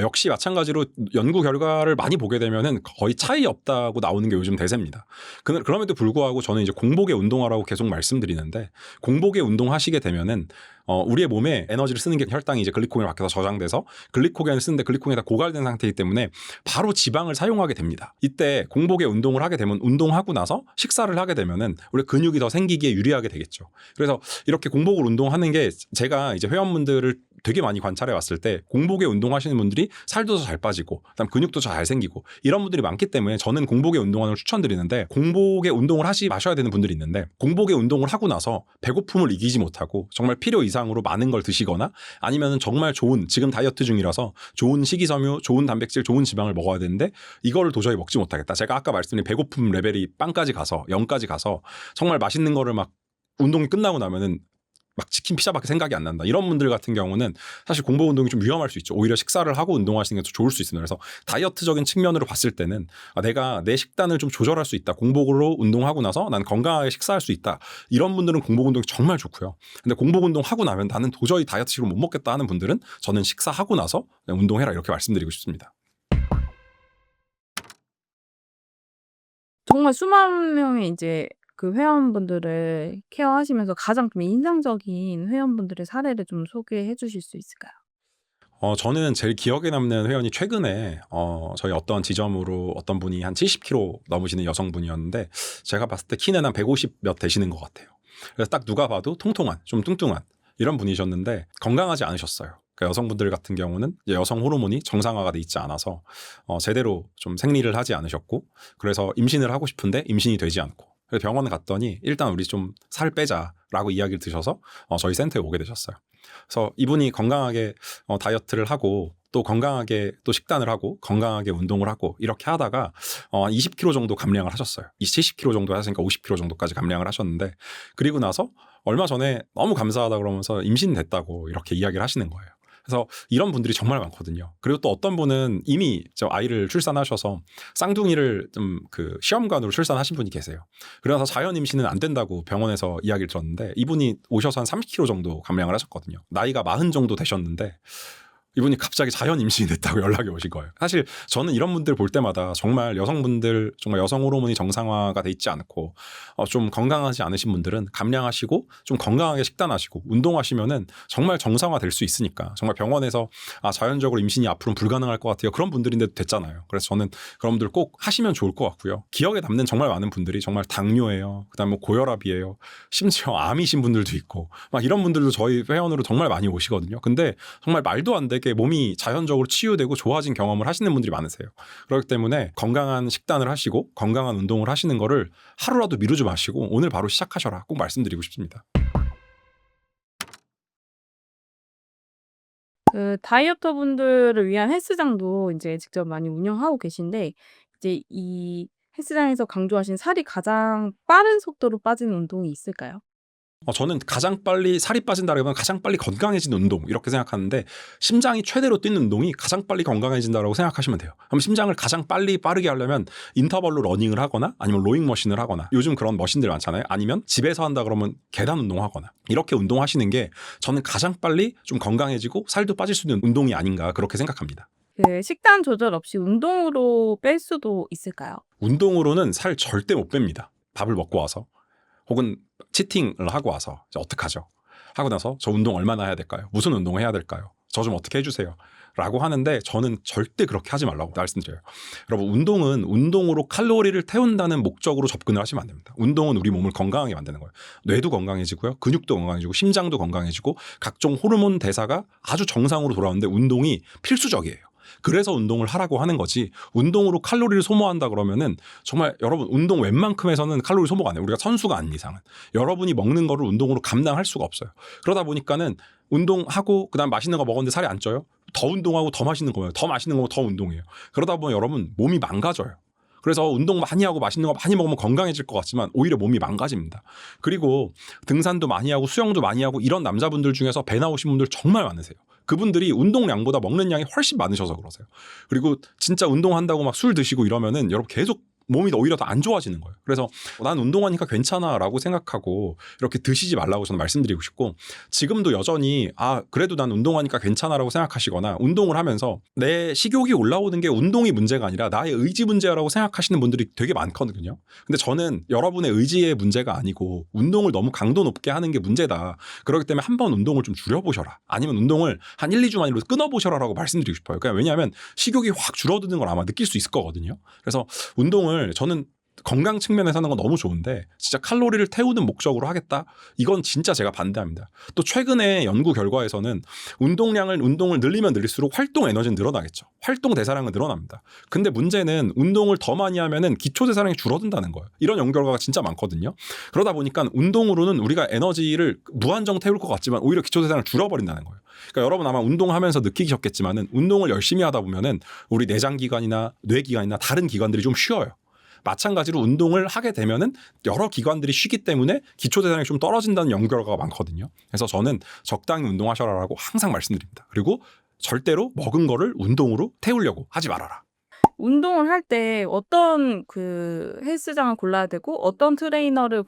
역시 마찬가지로 연구 결과를 많이 보게 되면은 거의 차이 없다고 나오는 게 요즘 대세입니다. 그럼에도 불구하고 저는 이제 공복에 운동하라고 계속 말씀드리는데, 공복에 운동하시게 되면은 우리의 몸에 에너지를 쓰는 게 혈당이 이제 글리코겐으로 바뀌어서 저장돼서 글리코겐을 쓰는데 글리코겐이 다 고갈된 상태이기 때문에 바로 지방을 사용하게 됩니다. 이때 공복에 운동을 하게 되면, 운동하고 나서 식사를 하게 되면은 우리 근육이 더 생기기에 유리하게 되겠죠. 그래서 이렇게 공복을 운동하는 게, 제가 이제 회원분들을 되게 많이 관찰해 왔을 때 공복에 운동하시는 분들이 살도 더 잘 빠지고 그다음 근육도 잘 생기고 이런 분들이 많기 때문에 저는 공복에 운동하는 걸 추천드리는데, 공복에 운동을 마셔야 되는 분들이 있는데, 공복에 운동을 하고 나서 배고픔을 이기지 못하고 정말 필요 이상으로 많은 걸 드시거나 아니면 정말 좋은, 지금 다이어트 중이라서 좋은 식이섬유, 좋은 단백질, 좋은 지방을 먹어야 되는데 이거를 도저히 먹지 못하겠다. 제가 아까 말씀드린 배고픔 레벨이 빵까지 가서 0까지 가서 정말 맛있는 거를 막 운동이 끝나고 나면은 막 치킨 피자밖에 생각이 안 난다. 이런 분들 같은 경우는 사실 공복 운동이 좀 위험할 수 있죠. 오히려 식사를 하고 운동하시는 게 더 좋을 수 있습니다. 그래서 다이어트적인 측면으로 봤을 때는 내가 내 식단을 좀 조절할 수 있다. 공복으로 운동하고 나서 난 건강하게 식사할 수 있다. 이런 분들은 공복 운동이 정말 좋고요. 근데 공복 운동 하고 나면 나는 도저히 다이어트식으로 못 먹겠다 하는 분들은 저는 식사하고 나서 운동해라 이렇게 말씀드리고 싶습니다.
정말 수많은 명의 이제 그 회원분들을 케어하시면서 가장 좀 인상적인 회원분들의 사례를 좀 소개해 주실 수 있을까요?
저는 제일 기억에 남는 회원이 최근에 저희 어떤 지점으로 어떤 분이 한 70kg 넘으시는 여성분이었는데, 제가 봤을 때 키는 한 150 몇 되시는 것 같아요. 그래서 딱 누가 봐도 통통한, 좀 뚱뚱한 이런 분이셨는데 건강하지 않으셨어요. 그러니까 여성분들 같은 경우는 이제 여성 호르몬이 정상화가 돼 있지 않아서 제대로 좀 생리를 하지 않으셨고, 그래서 임신을 하고 싶은데 임신이 되지 않고, 그래서 병원에 갔더니 일단 우리 좀 살 빼자라고 이야기를 드셔서 저희 센터에 오게 되셨어요. 그래서 이분이 건강하게 다이어트를 하고 또 건강하게 또 식단을 하고 건강하게 운동을 하고 이렇게 하다가 20kg 정도 감량을 하셨어요. 70kg 정도 하셨으니까 50kg 정도까지 감량을 하셨는데, 그리고 나서 얼마 전에 너무 감사하다 그러면서 임신됐다고 이렇게 이야기를 하시는 거예요. 그래서 이런 분들이 정말 많거든요. 그리고 또 어떤 분은 이미 저 아이를 출산하셔서 쌍둥이를 좀 그 시험관으로 출산하신 분이 계세요. 그래서 자연 임신은 안 된다고 병원에서 이야기를 들었는데, 이분이 오셔서 한 30kg 정도 감량을 하셨거든요. 나이가 40 정도 되셨는데 이분이 갑자기 자연 임신이 됐다고 연락이 오신 거예요. 사실 저는 이런 분들 볼 때마다 정말 여성분들, 정말 여성 호르몬이 정상화가 돼 있지 않고 좀 건강하지 않으신 분들은 감량하시고 좀 건강하게 식단하시고 운동하시면은 정말 정상화 될 수 있으니까, 정말 병원에서 자연적으로 임신이 앞으로는 불가능할 것 같아요, 그런 분들인데도 됐잖아요. 그래서 저는 그런 분들 꼭 하시면 좋을 것 같고요. 기억에 남는 정말 많은 분들이 정말 당뇨예요, 그다음에 뭐 고혈압이에요, 심지어 암이신 분들도 있고 막 이런 분들도 저희 회원으로 정말 많이 오시거든요. 근데 정말 말도 안 되게 되게 몸이 자연적으로 치유되고 좋아진 경험을 하시는 분들이 많으세요. 그렇기 때문에 건강한 식단을 하시고 건강한 운동을 하시는 거를 하루라도 미루지 마시고 오늘 바로 시작하셔라 꼭 말씀드리고 싶습니다.
그 다이어터 분들을 위한 헬스장도 이제 직접 많이 운영하고 계신데 이제 이 헬스장에서 강조하신 살이 가장 빠른 속도로 빠지는 운동이 있을까요?
저는 가장 빨리 살이 빠진다라기보다는 가장 빨리 건강해지는 운동 이렇게 생각하는데 심장이 최대로 뛰는 운동이 가장 빨리 건강해진다라고 생각하시면 돼요. 그럼 심장을 가장 빠르게 하려면 인터벌로 러닝을 하거나 아니면 로잉 머신을 하거나 요즘 그런 머신들 많잖아요. 아니면 집에서 한다 그러면 계단 운동하거나 이렇게 운동하시는 게 저는 가장 빨리 좀 건강해지고 살도 빠질 수 있는 운동이 아닌가 그렇게 생각합니다.
그 식단 조절 없이 운동으로 뺄 수도 있을까요?
운동으로는 살 절대 못 뺍니다. 밥을 먹고 와서 혹은 치팅을 하고 와서 이제 어떡하죠? 하고 나서 저 운동 얼마나 해야 될까요? 무슨 운동을 해야 될까요? 저 좀 어떻게 해주세요. 라고 하는데 저는 절대 그렇게 하지 말라고 말씀드려요. 여러분 운동은 운동으로 칼로리를 태운다는 목적으로 접근을 하시면 안 됩니다. 운동은 우리 몸을 건강하게 만드는 거예요. 뇌도 건강해지고요. 근육도 건강해지고 심장도 건강해지고 각종 호르몬 대사가 아주 정상으로 돌아오는데 운동이 필수적이에요. 그래서 운동을 하라고 하는 거지 운동으로 칼로리를 소모한다 그러면은 정말 여러분 운동 웬만큼에서는 칼로리 소모가 안 해요. 우리가 선수가 아닌 이상은. 여러분이 먹는 거를 운동으로 감당할 수가 없어요. 그러다 보니까는 운동하고 그다음 맛있는 거 먹었는데 살이 안 쪄요. 더 운동하고 더 맛있는 거예요. 더 맛있는 거고 더 운동해요. 그러다 보면 여러분 몸이 망가져요. 그래서 운동 많이 하고 맛있는 거 많이 먹으면 건강해질 것 같지만 오히려 몸이 망가집니다. 그리고 등산도 많이 하고 수영도 많이 하고 이런 남자분들 중에서 배 나오신 분들 정말 많으세요. 그분들이 운동량보다 먹는 양이 훨씬 많으셔서 그러세요. 그리고 진짜 운동한다고 막 술 드시고 이러면은 여러분 계속 몸이 오히려 더 안 좋아지는 거예요. 그래서 난 운동하니까 괜찮아라고 생각하고 이렇게 드시지 말라고 저는 말씀드리고 싶고 지금도 여전히 그래도 난 운동하니까 괜찮아라고 생각하시거나 운동을 하면서 내 식욕이 올라오는 게 운동이 문제가 아니라 나의 의지 문제라고 생각하시는 분들이 되게 많거든요. 근데 저는 여러분의 의지의 문제가 아니고 운동을 너무 강도 높게 하는 게 문제다. 그렇기 때문에 한번 운동을 좀 줄여보셔라. 아니면 운동을 한 1, 2주만이라도 끊어보셔라라고 말씀드리고 싶어요. 그러니까 왜냐하면 식욕이 확 줄어드는 걸 아마 느낄 수 있을 거거든요. 그래서 운동을 저는 건강 측면에서 하는 건 너무 좋은데 진짜 칼로리를 태우는 목적으로 하겠다? 이건 진짜 제가 반대합니다. 또 최근에 연구 결과에서는 운동을 늘리면 늘릴수록 활동 에너지는 늘어나겠죠. 활동 대사량은 늘어납니다. 근데 문제는 운동을 더 많이 하면은 기초 대사량이 줄어든다는 거예요. 이런 연구 결과가 진짜 많거든요. 그러다 보니까 운동으로는 우리가 에너지를 무한정 태울 것 같지만 오히려 기초 대사량을 줄여버린다는 거예요. 그러니까 여러분 아마 운동하면서 느끼셨겠지만은 운동을 열심히 하다 보면은 우리 내장 기관이나 뇌 기관이나 다른 기관들이 좀 쉬어요. 마찬가지로 운동을 하게 되면은 여러 기관들이 쉬기 때문에 기초 대사량이 좀 떨어진다는 연구 결과가 많거든요. 그래서 저는 적당히 운동하셔라라고 항상 말씀드립니다. 그리고 절대로 먹은 거를 운동으로 태우려고 하지 말아라.
운동을 할 때 어떤 그 헬스장을 골라야 되고 어떤 트레이너를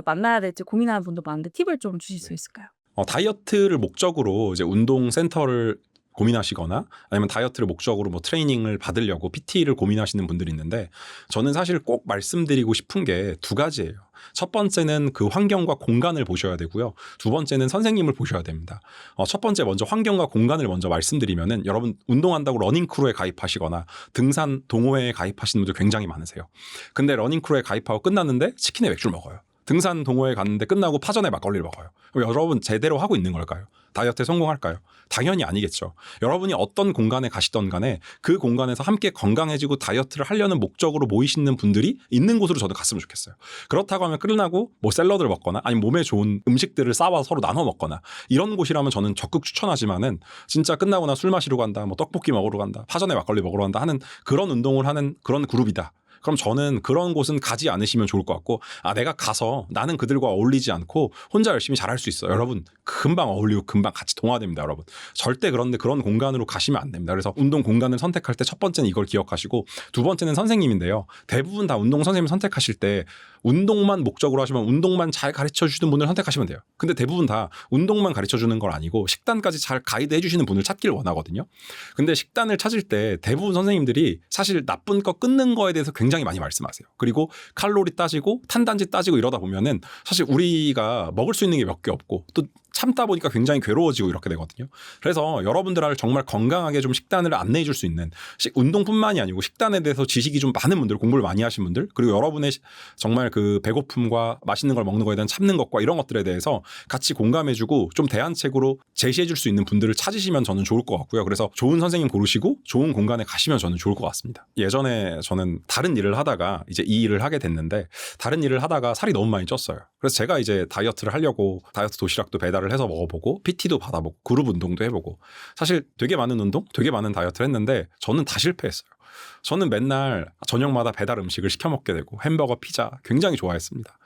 만나야 될지 고민하는 분도 많은데 팁을 좀 주실 수 있을까요?
다이어트를 목적으로 이제 운동 센터를 고민하시거나 아니면 다이어트를 목적으로 뭐 트레이닝을 받으려고 PT를 고민하시는 분들이 있는데 저는 사실 꼭 말씀드리고 싶은 게 두 가지예요. 첫 번째는 그 환경과 공간을 보셔야 되고요. 두 번째는 선생님을 보셔야 됩니다. 첫 번째 먼저 환경과 공간을 먼저 말씀드리면은 여러분 운동한다고 러닝크루에 가입하시거나 등산 동호회에 가입하시는 분들 굉장히 많으세요. 근데 러닝크루에 가입하고 끝났는데 치킨에 맥주를 먹어요. 등산 동호회 갔는데 끝나고 파전에 막걸리를 먹어요. 그럼 여러분 제대로 하고 있는 걸까요? 다이어트에 성공할까요? 당연히 아니겠죠. 여러분이 어떤 공간에 가시던 간에 그 공간에서 함께 건강해지고 다이어트를 하려는 목적으로 모이시는 분들이 있는 곳으로 저도 갔으면 좋겠어요. 그렇다고 하면 끝나고 뭐 샐러드를 먹거나 아니면 몸에 좋은 음식들을 싸와서 서로 나눠 먹거나 이런 곳이라면 저는 적극 추천하지만은 진짜 끝나거나 술 마시러 간다, 뭐 떡볶이 먹으러 간다, 파전에 막걸리 먹으러 간다 하는 그런 운동을 하는 그런 그룹이다. 그럼 저는 그런 곳은 가지 않으시면 좋을 것 같고 내가 가서 나는 그들과 어울리지 않고 혼자 열심히 잘할 수 있어. 여러분 금방 어울리고 금방 같이 동화됩니다. 여러분 절대 그런데 그런 공간으로 가시면 안 됩니다. 그래서 운동 공간을 선택할 때 첫 번째는 이걸 기억하시고 두 번째는 선생님인데요. 대부분 다 운동 선생님 선택하실 때 운동만 목적으로 하시면 운동만 잘 가르쳐 주시는 분을 선택하시면 돼요. 근데 대부분 다 운동만 가르쳐 주는 걸 아니고 식단까지 잘 가이드 해주시는 분을 찾길 원하거든요. 근데 식단을 찾을 때 대부분 선생님들이 사실 나쁜 거 끊는 거에 대해서 굉장히 굉장히 많이 말씀하세요. 그리고 칼로리 따지고 탄단지 따지고 이러다 보면은 사실 우리가 먹을 수 있는 게 몇 개 없고 또 참다 보니까 굉장히 괴로워지고 이렇게 되거든요. 그래서 여러분들을 정말 건강하게 좀 식단을 안내해 줄 수 있는 운동뿐만이 아니고 식단에 대해서 지식이 좀 많은 분들, 공부를 많이 하신 분들, 그리고 여러분의 정말 그 배고픔과 맛있는 걸 먹는 거에 대한 참는 것과 이런 것들에 대해서 같이 공감해 주고 좀 대안책으로 제시해 줄 수 있는 분들을 찾으시면 저는 좋을 것 같고요. 그래서 좋은 선생님 고르시고 좋은 공간에 가시면 저는 좋을 것 같습니다. 예전에 저는 다른 일을 하다가 이제 이 일을 하게 됐는데 다른 일을 하다가 살이 너무 많이 쪘어요. 그래서 제가 이제 다이어트를 하려고 다이어트 도시락도 배달을 해서 먹어보고 PT도 받아보고 그룹 운동도 해보고 사실 되게 많은 운동, 되게 많은 다이어트를 했는데 저는 다 실패했어요. 저는 맨날 저녁마다 배달 음식을 시켜 먹게 되고 햄버거, 피자 굉장히 좋아했습니다.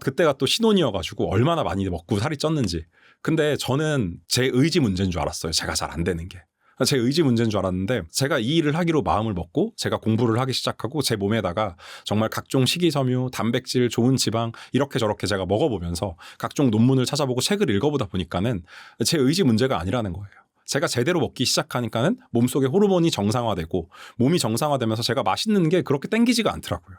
그때가 또 신혼이어가지고 얼마나 많이 먹고 살이 쪘는지. 근데 저는 제 의지 문제인 줄 알았어요. 제가 잘 안 되는 게. 제 의지 문제인 줄 알았는데 제가 이 일을 하기로 마음을 먹고 제가 공부를 하기 시작하고 제 몸에다가 정말 각종 식이섬유, 단백질, 좋은 지방 이렇게 저렇게 제가 먹어보면서 각종 논문을 찾아보고 책을 읽어보다 보니까는 제 의지 문제가 아니라는 거예요. 제가 제대로 먹기 시작하니까는 몸속에 호르몬이 정상화되고 몸이 정상화되면서 제가 맛있는 게 그렇게 땡기지가 않더라고요.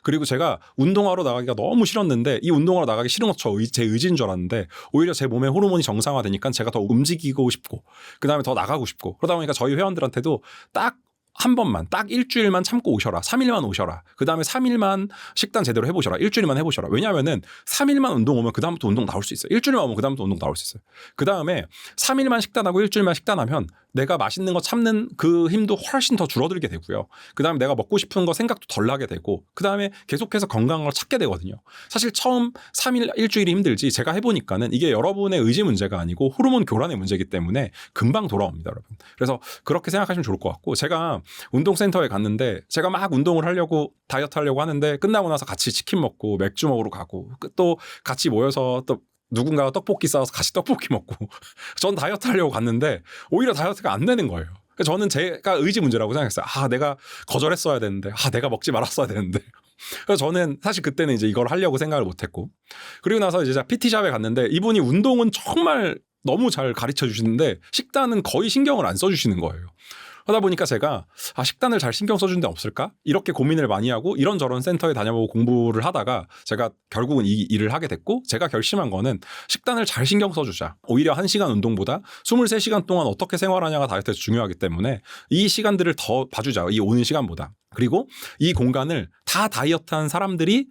그리고 제가 운동하러 나가기가 너무 싫었는데 이 운동하러 나가기 싫은 것 제 의지인 줄 알았는데 오히려 제 몸에 호르몬이 정상화되니까 제가 더 움직이고 싶고 그다음에 더 나가고 싶고 그러다 보니까 저희 회원들한테도 딱 한 번만 딱 일주일만 참고 오셔라. 3일만 오셔라. 그다음에 3일만 식단 제대로 해보셔라. 일주일만 해보셔라. 왜냐하면은 3일만 운동 오면 그다음부터 운동 나올 수 있어요. 일주일만 오면 그다음부터 운동 나올 수 있어요. 그다음에 3일만 식단하고 일주일만 식단하면 내가 맛있는 거 참는 그 힘도 훨씬 더 줄어들게 되고요. 그다음에 내가 먹고 싶은 거 생각도 덜 나게 되고 그다음에 계속해서 건강한 걸 찾게 되거든요. 사실 처음 3일 일주일이 힘들지 제가 해보니까는 이게 여러분의 의지 문제가 아니고 호르몬 교란의 문제이기 때문에 금방 돌아옵니다, 여러분. 그래서 그렇게 생각하시면 좋을 것 같고 제가 운동센터에 갔는데 제가 막 운동을 하려고 다이어트 하려고 하는데 끝나고 나서 같이 치킨 먹고 맥주 먹으러 가고 또 같이 모여서 또 누군가가 떡볶이 싸워서 같이 떡볶이 먹고 전 다이어트 하려고 갔는데 오히려 다이어트가 안 되는 거예요. 그래서 저는 제가 의지 문제라고 생각했어요. 내가 거절했어야 되는데 내가 먹지 말았어야 되는데 그래서 저는 사실 그때는 이제 이걸 하려고 생각을 못했고 그리고 나서 이제 제가 PT샵에 갔는데 이분이 운동은 정말 너무 잘 가르쳐 주시는데 식단은 거의 신경을 안 써주시는 거예요. 하다 보니까 제가 식단을 잘 신경 써준 데 없을까? 이렇게 고민을 많이 하고 이런저런 센터에 다녀보고 공부를 하다가 제가 결국은 이 일을 하게 됐고 제가 결심한 거는 식단을 잘 신경 써주자. 오히려 1시간 운동보다 23시간 동안 어떻게 생활하냐가 다이어트에서 중요하기 때문에 이 시간들을 더 봐주자. 이 오는 시간보다. 그리고 이 공간을 다 다이어트한 사람들이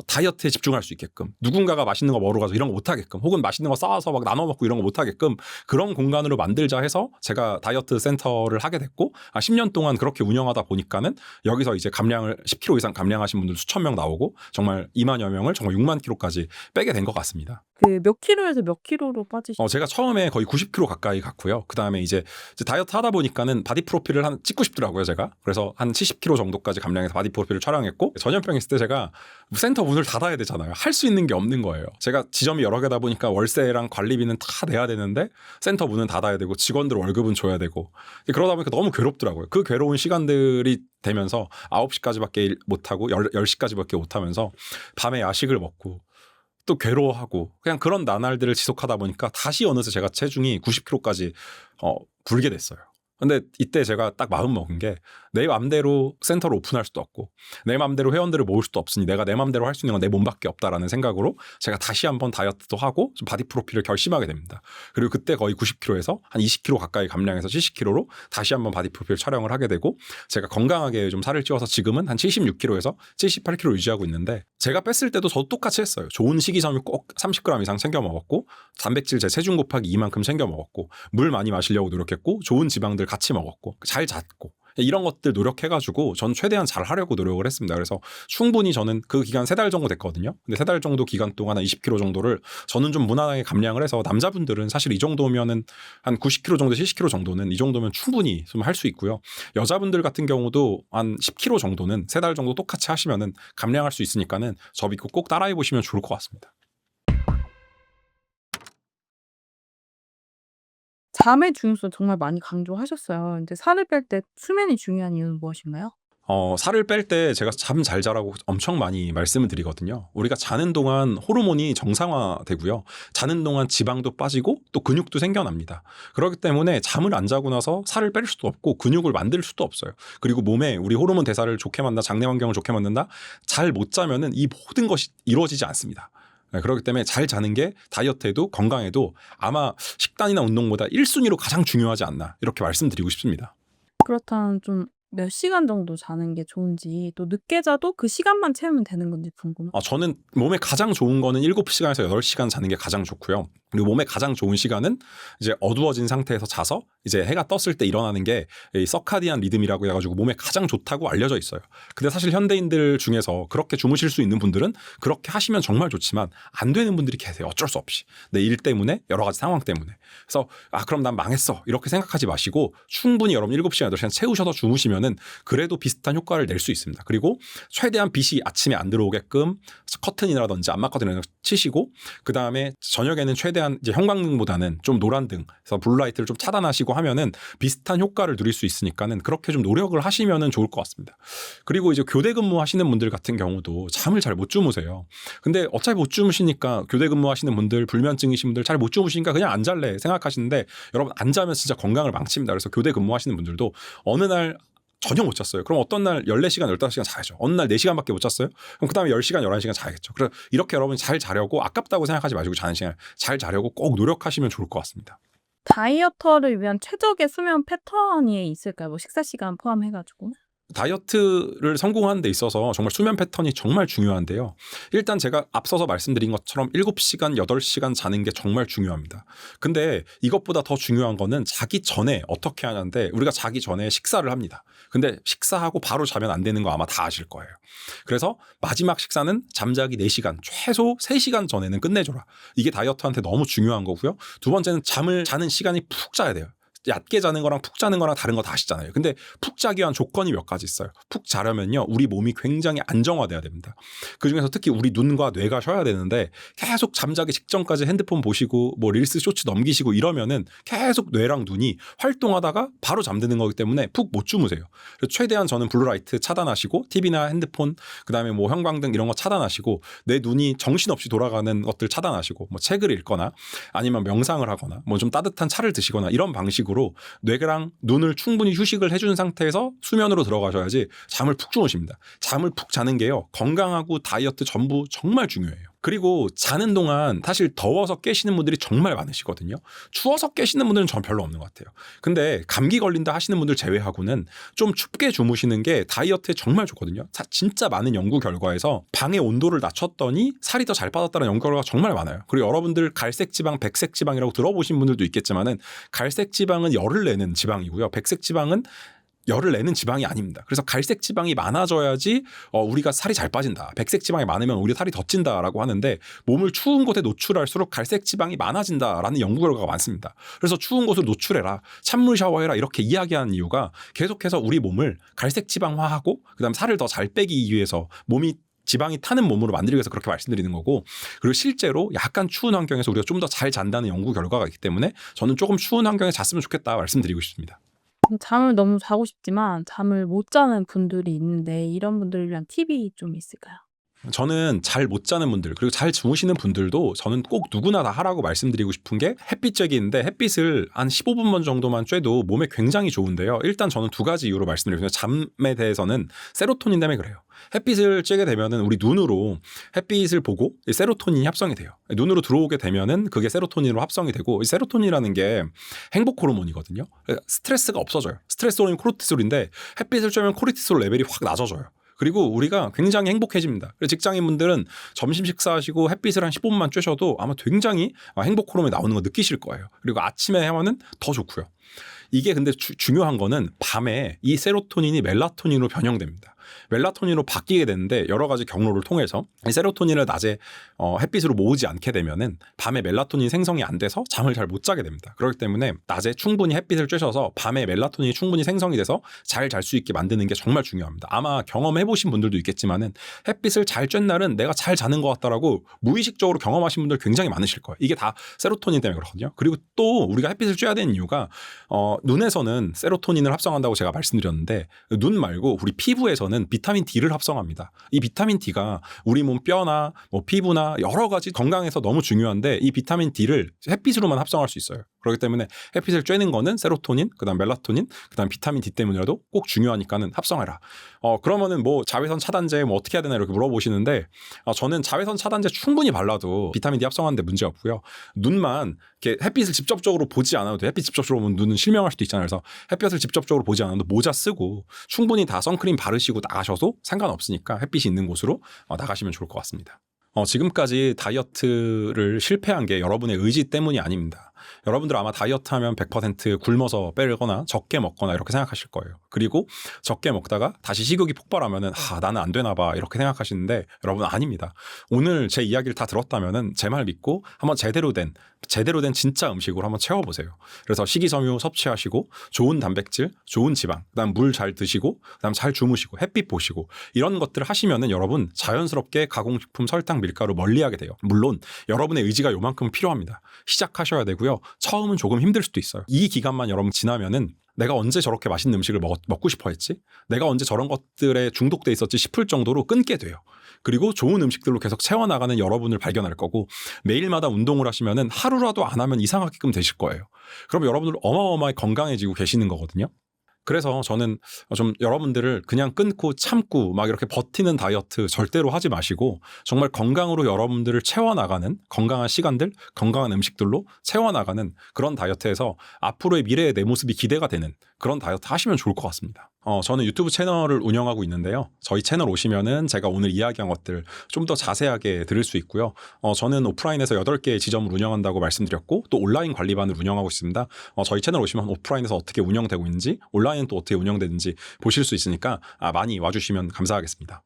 다이어트에 집중할 수 있게끔 누군가가 맛있는 거 먹으러 가서 이런 거 못하게끔 혹은 맛있는 거 싸와서 막 나눠 먹고 이런 거 못하게끔 그런 공간으로 만들자 해서 제가 다이어트 센터를 하게 됐고 10년 동안 그렇게 운영하다 보니까는 여기서 이제 감량을 10kg 이상 감량하신 분들 수천 명 나오고 정말 2만여 명을 정말 6만 kg까지 빼게 된 것 같습니다.
그 몇 킬로에서 몇 킬로로
제가 처음에 거의 90kg 가까이 갔고요. 그다음에 이제 다이어트 하다 보니까는 바디 프로필을 찍고 싶더라고요, 제가. 그래서 한 70kg 정도까지 감량해서 바디 프로필을 촬영했고 전염병 있을 때 제가 센터 문을 닫아야 되잖아요. 할 수 있는 게 없는 거예요. 제가 지점이 여러 개다 보니까 월세랑 관리비는 다 내야 되는데 센터 문은 닫아야 되고 직원들 월급은 줘야 되고 그러다 보니까 너무 괴롭더라고요. 그 괴로운 시간들이 되면서 9시까지밖에 못하고 10시까지밖에 못하면서 밤에 야식을 먹고 또 괴로워하고 그냥 그런 나날들을 지속하다 보니까 다시 어느새 제가 체중이 90kg까지 불게 됐어요. 근데 이때 제가 딱 마음 먹은 게 내 맘대로 센터를 오픈할 수도 없고 내 맘대로 회원들을 모을 수도 없으니 내가 내 맘대로 할 수 있는 건 내 몸밖에 없다라는 생각으로 제가 다시 한번 다이어트도 하고 좀 바디 프로필을 결심하게 됩니다. 그리고 그때 거의 90kg에서 한 20kg 가까이 감량해서 70kg로 다시 한번 바디 프로필 촬영을 하게 되고 제가 건강하게 좀 살을 찌워서 지금은 한 76kg에서 78kg 유지하고 있는데 제가 뺐을 때도 저도 똑같이 했어요. 좋은 식이섬유 꼭 30g 이상 챙겨 먹었고 단백질 제 체중 곱하기 2만큼 챙겨 먹었고 물 많이 마시려고 노력했고 좋은 지방들 같이 먹었고 잘 잤고 이런 것들 노력해가지고 전 최대한 잘 하려고 노력을 했습니다. 그래서 충분히 저는 그 기간 3달 정도 됐거든요. 근데 3달 정도 기간 동안 한 20kg 정도를 저는 좀 무난하게 감량을 해서 남자분들은 사실 이 정도면은 한 90kg 정도 70kg 정도는 이 정도면 충분히 좀 할 수 있고요. 여자분들 같은 경우도 한 10kg 정도는 3달 정도 똑같이 하시면은 감량할 수 있으니까는 저 믿고 꼭 따라해 보시면 좋을 것 같습니다.
잠의 중요성 정말 많이 강조하셨어요. 근데 살을 뺄 때 수면이 중요한 이유는 무엇인가요?
살을 뺄 때 제가 잠 잘 자라고 엄청 많이 말씀을 드리거든요. 우리가 자는 동안 호르몬이 정상화되고요. 자는 동안 지방도 빠지고 또 근육도 생겨납니다. 그렇기 때문에 잠을 안 자고 나서 살을 뺄 수도 없고 근육을 만들 수도 없어요. 그리고 몸에 우리 호르몬 대사를 좋게 만든다, 장내 환경을 좋게 만든다. 잘 못 자면은 이 모든 것이 이루어지지 않습니다. 네, 그렇기 때문에 잘 자는 게 다이어트에도 건강에도 아마 식단이나 운동보다 1순위로 가장 중요하지 않나 이렇게 말씀드리고 싶습니다.
그렇다면 좀 몇 시간 정도 자는 게 좋은지, 또 늦게 자도 그 시간만 채우면 되는 건지 궁금해요.
저는 몸에 가장 좋은 거는 7시간에서 8시간 자는 게 가장 좋고요. 그리고 몸에 가장 좋은 시간은 이제 어두워진 상태에서 자서 이제 해가 떴을 때 일어나는 게 이 서카디안 리듬이라고 해가지고 몸에 가장 좋다고 알려져 있어요. 근데 사실 현대인들 중에서 그렇게 주무실 수 있는 분들은 그렇게 하시면 정말 좋지만 안 되는 분들이 계세요. 어쩔 수 없이. 내 일 때문에 여러 가지 상황 때문에. 그래서 그럼 난 망했어. 이렇게 생각하지 마시고 충분히 여러분 7시간, 8시간 채우셔서 주무시면은 그래도 비슷한 효과를 낼 수 있습니다. 그리고 최대한 빛이 아침에 안 들어오게끔 커튼이라든지 암막 커튼을 치시고 그다음에 저녁에는 최대한 이제 형광등보다는 좀 노란등, 그래서 블루라이트를 좀 차단하시고 하면은 비슷한 효과를 누릴 수 있으니까는 그렇게 좀 노력을 하시면은 좋을 것 같습니다. 그리고 이제 교대 근무하시는 분들 같은 경우도 잠을 잘 못 주무세요. 근데 어차피 못 주무시니까 교대 근무하시는 분들, 불면증이신 분들 잘 못 주무시니까 그냥 안 잘래 생각하시는데 여러분 안 자면 진짜 건강을 망칩니다. 그래서 교대 근무하시는 분들도 어느 날 전혀 못 잤어요. 그럼 어떤 날 14시간, 15시간 자야죠. 어느 날 4시간밖에 못 잤어요? 그럼 그 다음에 10시간, 11시간 자야겠죠. 그래서 이렇게 여러분이 잘 자려고 아깝다고 생각하지 마시고 자는 시간 잘 자려고 꼭 노력하시면 좋을 것 같습니다.
다이어터를 위한 최적의 수면 패턴이 있을까요? 뭐 식사 시간 포함해가지고.
다이어트를 성공하는 데 있어서 정말 수면 패턴이 정말 중요한데요. 일단 제가 앞서서 말씀드린 것처럼 7시간, 8시간 자는 게 정말 중요합니다. 근데 이것보다 더 중요한 거는 자기 전에 어떻게 하냐인데 우리가 자기 전에 식사를 합니다. 근데 식사하고 바로 자면 안 되는 거 아마 다 아실 거예요. 그래서 마지막 식사는 잠자기 4시간, 최소 3시간 전에는 끝내줘라. 이게 다이어트한테 너무 중요한 거고요. 두 번째는 잠을 자는 시간이 푹 자야 돼요. 얕게 자는 거랑 푹 자는 거랑 다른 거 다 아시잖아요. 근데 푹 자기 위한 조건이 몇 가지 있어요. 푹 자려면요. 우리 몸이 굉장히 안정화돼야 됩니다. 그중에서 특히 우리 눈과 뇌가 쉬어야 되는데 계속 잠자기 직전까지 핸드폰 보시고 뭐 릴스 쇼츠 넘기시고 이러면은 계속 뇌랑 눈이 활동하다가 바로 잠드는 거기 때문에 푹 못 주무세요. 그래서 최대한 저는 블루라이트 차단하시고 TV나 핸드폰 그다음에 뭐 형광등 이런 거 차단하시고 내 눈이 정신없이 돌아가는 것들 차단하시고 뭐 책을 읽거나 아니면 명상을 하거나 뭐 좀 따뜻한 차를 드시거나 이런 방식으로 뇌랑 눈을 충분히 휴식을 해준 상태에서 수면으로 들어가셔야지 잠을 푹 주무십니다. 잠을 푹 자는 게요. 건강하고 다이어트 전부 정말 중요해요. 그리고 자는 동안 사실 더워서 깨시는 분들이 정말 많으시거든요. 추워서 깨시는 분들은 전 별로 없는 것 같아요. 근데 감기 걸린다 하시는 분들 제외하고는 좀 춥게 주무시는 게 다이어트에 정말 좋거든요. 진짜 많은 연구 결과에서 방의 온도를 낮췄더니 살이 더 잘 빠졌다는 연구 결과가 정말 많아요. 그리고 여러분들 갈색 지방, 백색 지방이라고 들어보신 분들도 있겠지만은 갈색 지방은 열을 내는 지방이고요. 백색 지방은 열을 내는 지방이 아닙니다. 그래서 갈색 지방이 많아져야지 우리가 살이 잘 빠진다. 백색 지방이 많으면 오히려 살이 더 찐다라고 하는데 몸을 추운 곳에 노출할수록 갈색 지방이 많아진다라는 연구 결과가 많습니다. 그래서 추운 곳을 노출해라. 찬물 샤워해라. 이렇게 이야기하는 이유가 계속해서 우리 몸을 갈색 지방화하고 그다음에 살을 더 잘 빼기 위해서 몸이 지방이 타는 몸으로 만들기 위해서 그렇게 말씀드리는 거고 그리고 실제로 약간 추운 환경에서 우리가 좀 더 잘 잔다는 연구 결과가 있기 때문에 저는 조금 추운 환경에 잤으면 좋겠다 말씀드리고 싶습니다.
잠을 너무 자고 싶지만 잠을 못 자는 분들이 있는데 이런 분들을 위한 팁이 좀 있을까요?
저는 잘 못 자는 분들 그리고 잘 주무시는 분들도 저는 꼭 누구나 다 하라고 말씀드리고 싶은 게 햇빛 쬐기인데 햇빛을 한 15분 정도만 쬐도 몸에 굉장히 좋은데요. 일단 저는 두 가지 이유로 말씀드리겠습니다. 잠에 대해서는 세로토닌 때문에 그래요. 햇빛을 쬐게 되면은 우리 눈으로 햇빛을 보고 세로토닌이 합성이 돼요. 눈으로 들어오게 되면은 그게 세로토닌으로 합성이 되고 이 세로토닌이라는 게 행복 호르몬이거든요. 스트레스가 없어져요. 스트레스 호르몬이 코르티솔인데 햇빛을 쬐면 코르티솔 레벨이 확 낮아져요. 그리고 우리가 굉장히 행복해집니다. 그래서 직장인분들은 점심 식사하시고 햇빛을 한 15분만 쬐셔도 아마 굉장히 행복 호르몬이 나오는 거 느끼실 거예요. 그리고 아침에 하면은 더 좋고요. 이게 근데 중요한 거는 밤에 이 세로토닌이 멜라토닌으로 변형됩니다. 멜라토닌으로 바뀌게 되는데 여러 가지 경로를 통해서 이 세로토닌을 낮에 햇빛으로 모으지 않게 되면은 밤에 멜라토닌 생성이 안 돼서 잠을 잘 못 자게 됩니다. 그렇기 때문에 낮에 충분히 햇빛을 쬐셔서 밤에 멜라토닌이 충분히 생성이 돼서 잘 잘 수 있게 만드는 게 정말 중요합니다. 아마 경험해 보신 분들도 있겠지만은 햇빛을 잘 쬐는 날은 내가 잘 자는 것 같다라고 무의식적으로 경험하신 분들 굉장히 많으실 거예요. 이게 다 세로토닌 때문에 그렇거든요. 그리고 또 우리가 햇빛을 쬐야 되는 이유가 눈에서는 세로토닌을 합성한다고 제가 말씀드렸는데 눈 말고 우리 피부에서는 비타민 D를 합성합니다. 이 비타민 D가 우리 몸 뼈나 뭐 피부나 여러 가지 건강에서 너무 중요한데 이 비타민 D를 햇빛으로만 합성할 수 있어요. 그렇기 때문에 햇빛을 쬐는 거는 세로토닌, 그다음 멜라토닌, 그다음 비타민 D 때문이라도 꼭 중요하니까는 합성해라. 그러면은 뭐 자외선 차단제 뭐 어떻게 해야 되나 이렇게 물어보시는데 저는 자외선 차단제 충분히 발라도 비타민 D 합성하는데 문제 없고요. 눈만 이렇게 햇빛을 직접적으로 보지 않아도 햇빛 직접적으로 보면 눈은 실명할 수도 있잖아요. 그래서 햇볕을 직접적으로 보지 않아도 모자 쓰고 충분히 다 선크림 바르시고 나가셔도 상관없으니까 햇빛이 있는 곳으로 나가시면 좋을 것 같습니다. 지금까지 다이어트를 실패한 게 여러분의 의지 때문이 아닙니다. 여러분들 아마 다이어트 하면 100% 굶어서 빼거나 적게 먹거나 이렇게 생각하실 거예요. 그리고 적게 먹다가 다시 식욕이 폭발하면은 나는 안 되나 봐 이렇게 생각하시는데 여러분 아닙니다. 오늘 제 이야기를 다 들었다면은 제 말 믿고 한번 제대로 된 진짜 음식으로 한번 채워보세요. 그래서 식이섬유 섭취하시고 좋은 단백질, 좋은 지방, 그다음 물 잘 드시고 그다음 잘 주무시고 햇빛 보시고 이런 것들을 하시면은 여러분 자연스럽게 가공식품, 설탕, 밀가루 멀리하게 돼요. 물론 여러분의 의지가 요만큼 필요합니다. 시작하셔야 되고요. 처음은 조금 힘들 수도 있어요. 이 기간만 여러분 지나면은 내가 언제 저렇게 맛있는 음식을 먹고 싶어 했지? 내가 언제 저런 것들에 중독돼 있었지 싶을 정도로 끊게 돼요. 그리고 좋은 음식들로 계속 채워나가는 여러분을 발견할 거고 매일마다 운동을 하시면은 하루라도 안 하면 이상하게끔 되실 거예요. 그럼 여러분들 어마어마하게 건강해지고 계시는 거거든요. 그래서 저는 좀 여러분들을 그냥 끊고 참고 막 이렇게 버티는 다이어트 절대로 하지 마시고 정말 건강으로 여러분들을 채워나가는 건강한 시간들, 건강한 음식들로 채워나가는 그런 다이어트에서 앞으로의 미래의 내 모습이 기대가 되는 그런 다이어트 하시면 좋을 것 같습니다. 저는 유튜브 채널을 운영하고 있는데요. 저희 채널 오시면은 제가 오늘 이야기한 것들 좀 더 자세하게 들을 수 있고요. 저는 오프라인에서 8개의 지점을 운영한다고 말씀드렸고 또 온라인 관리반을 운영하고 있습니다. 저희 채널 오시면 오프라인에서 어떻게 운영되고 있는지 온라인은 또 어떻게 운영되는지 보실 수 있으니까 많이 와주시면 감사하겠습니다.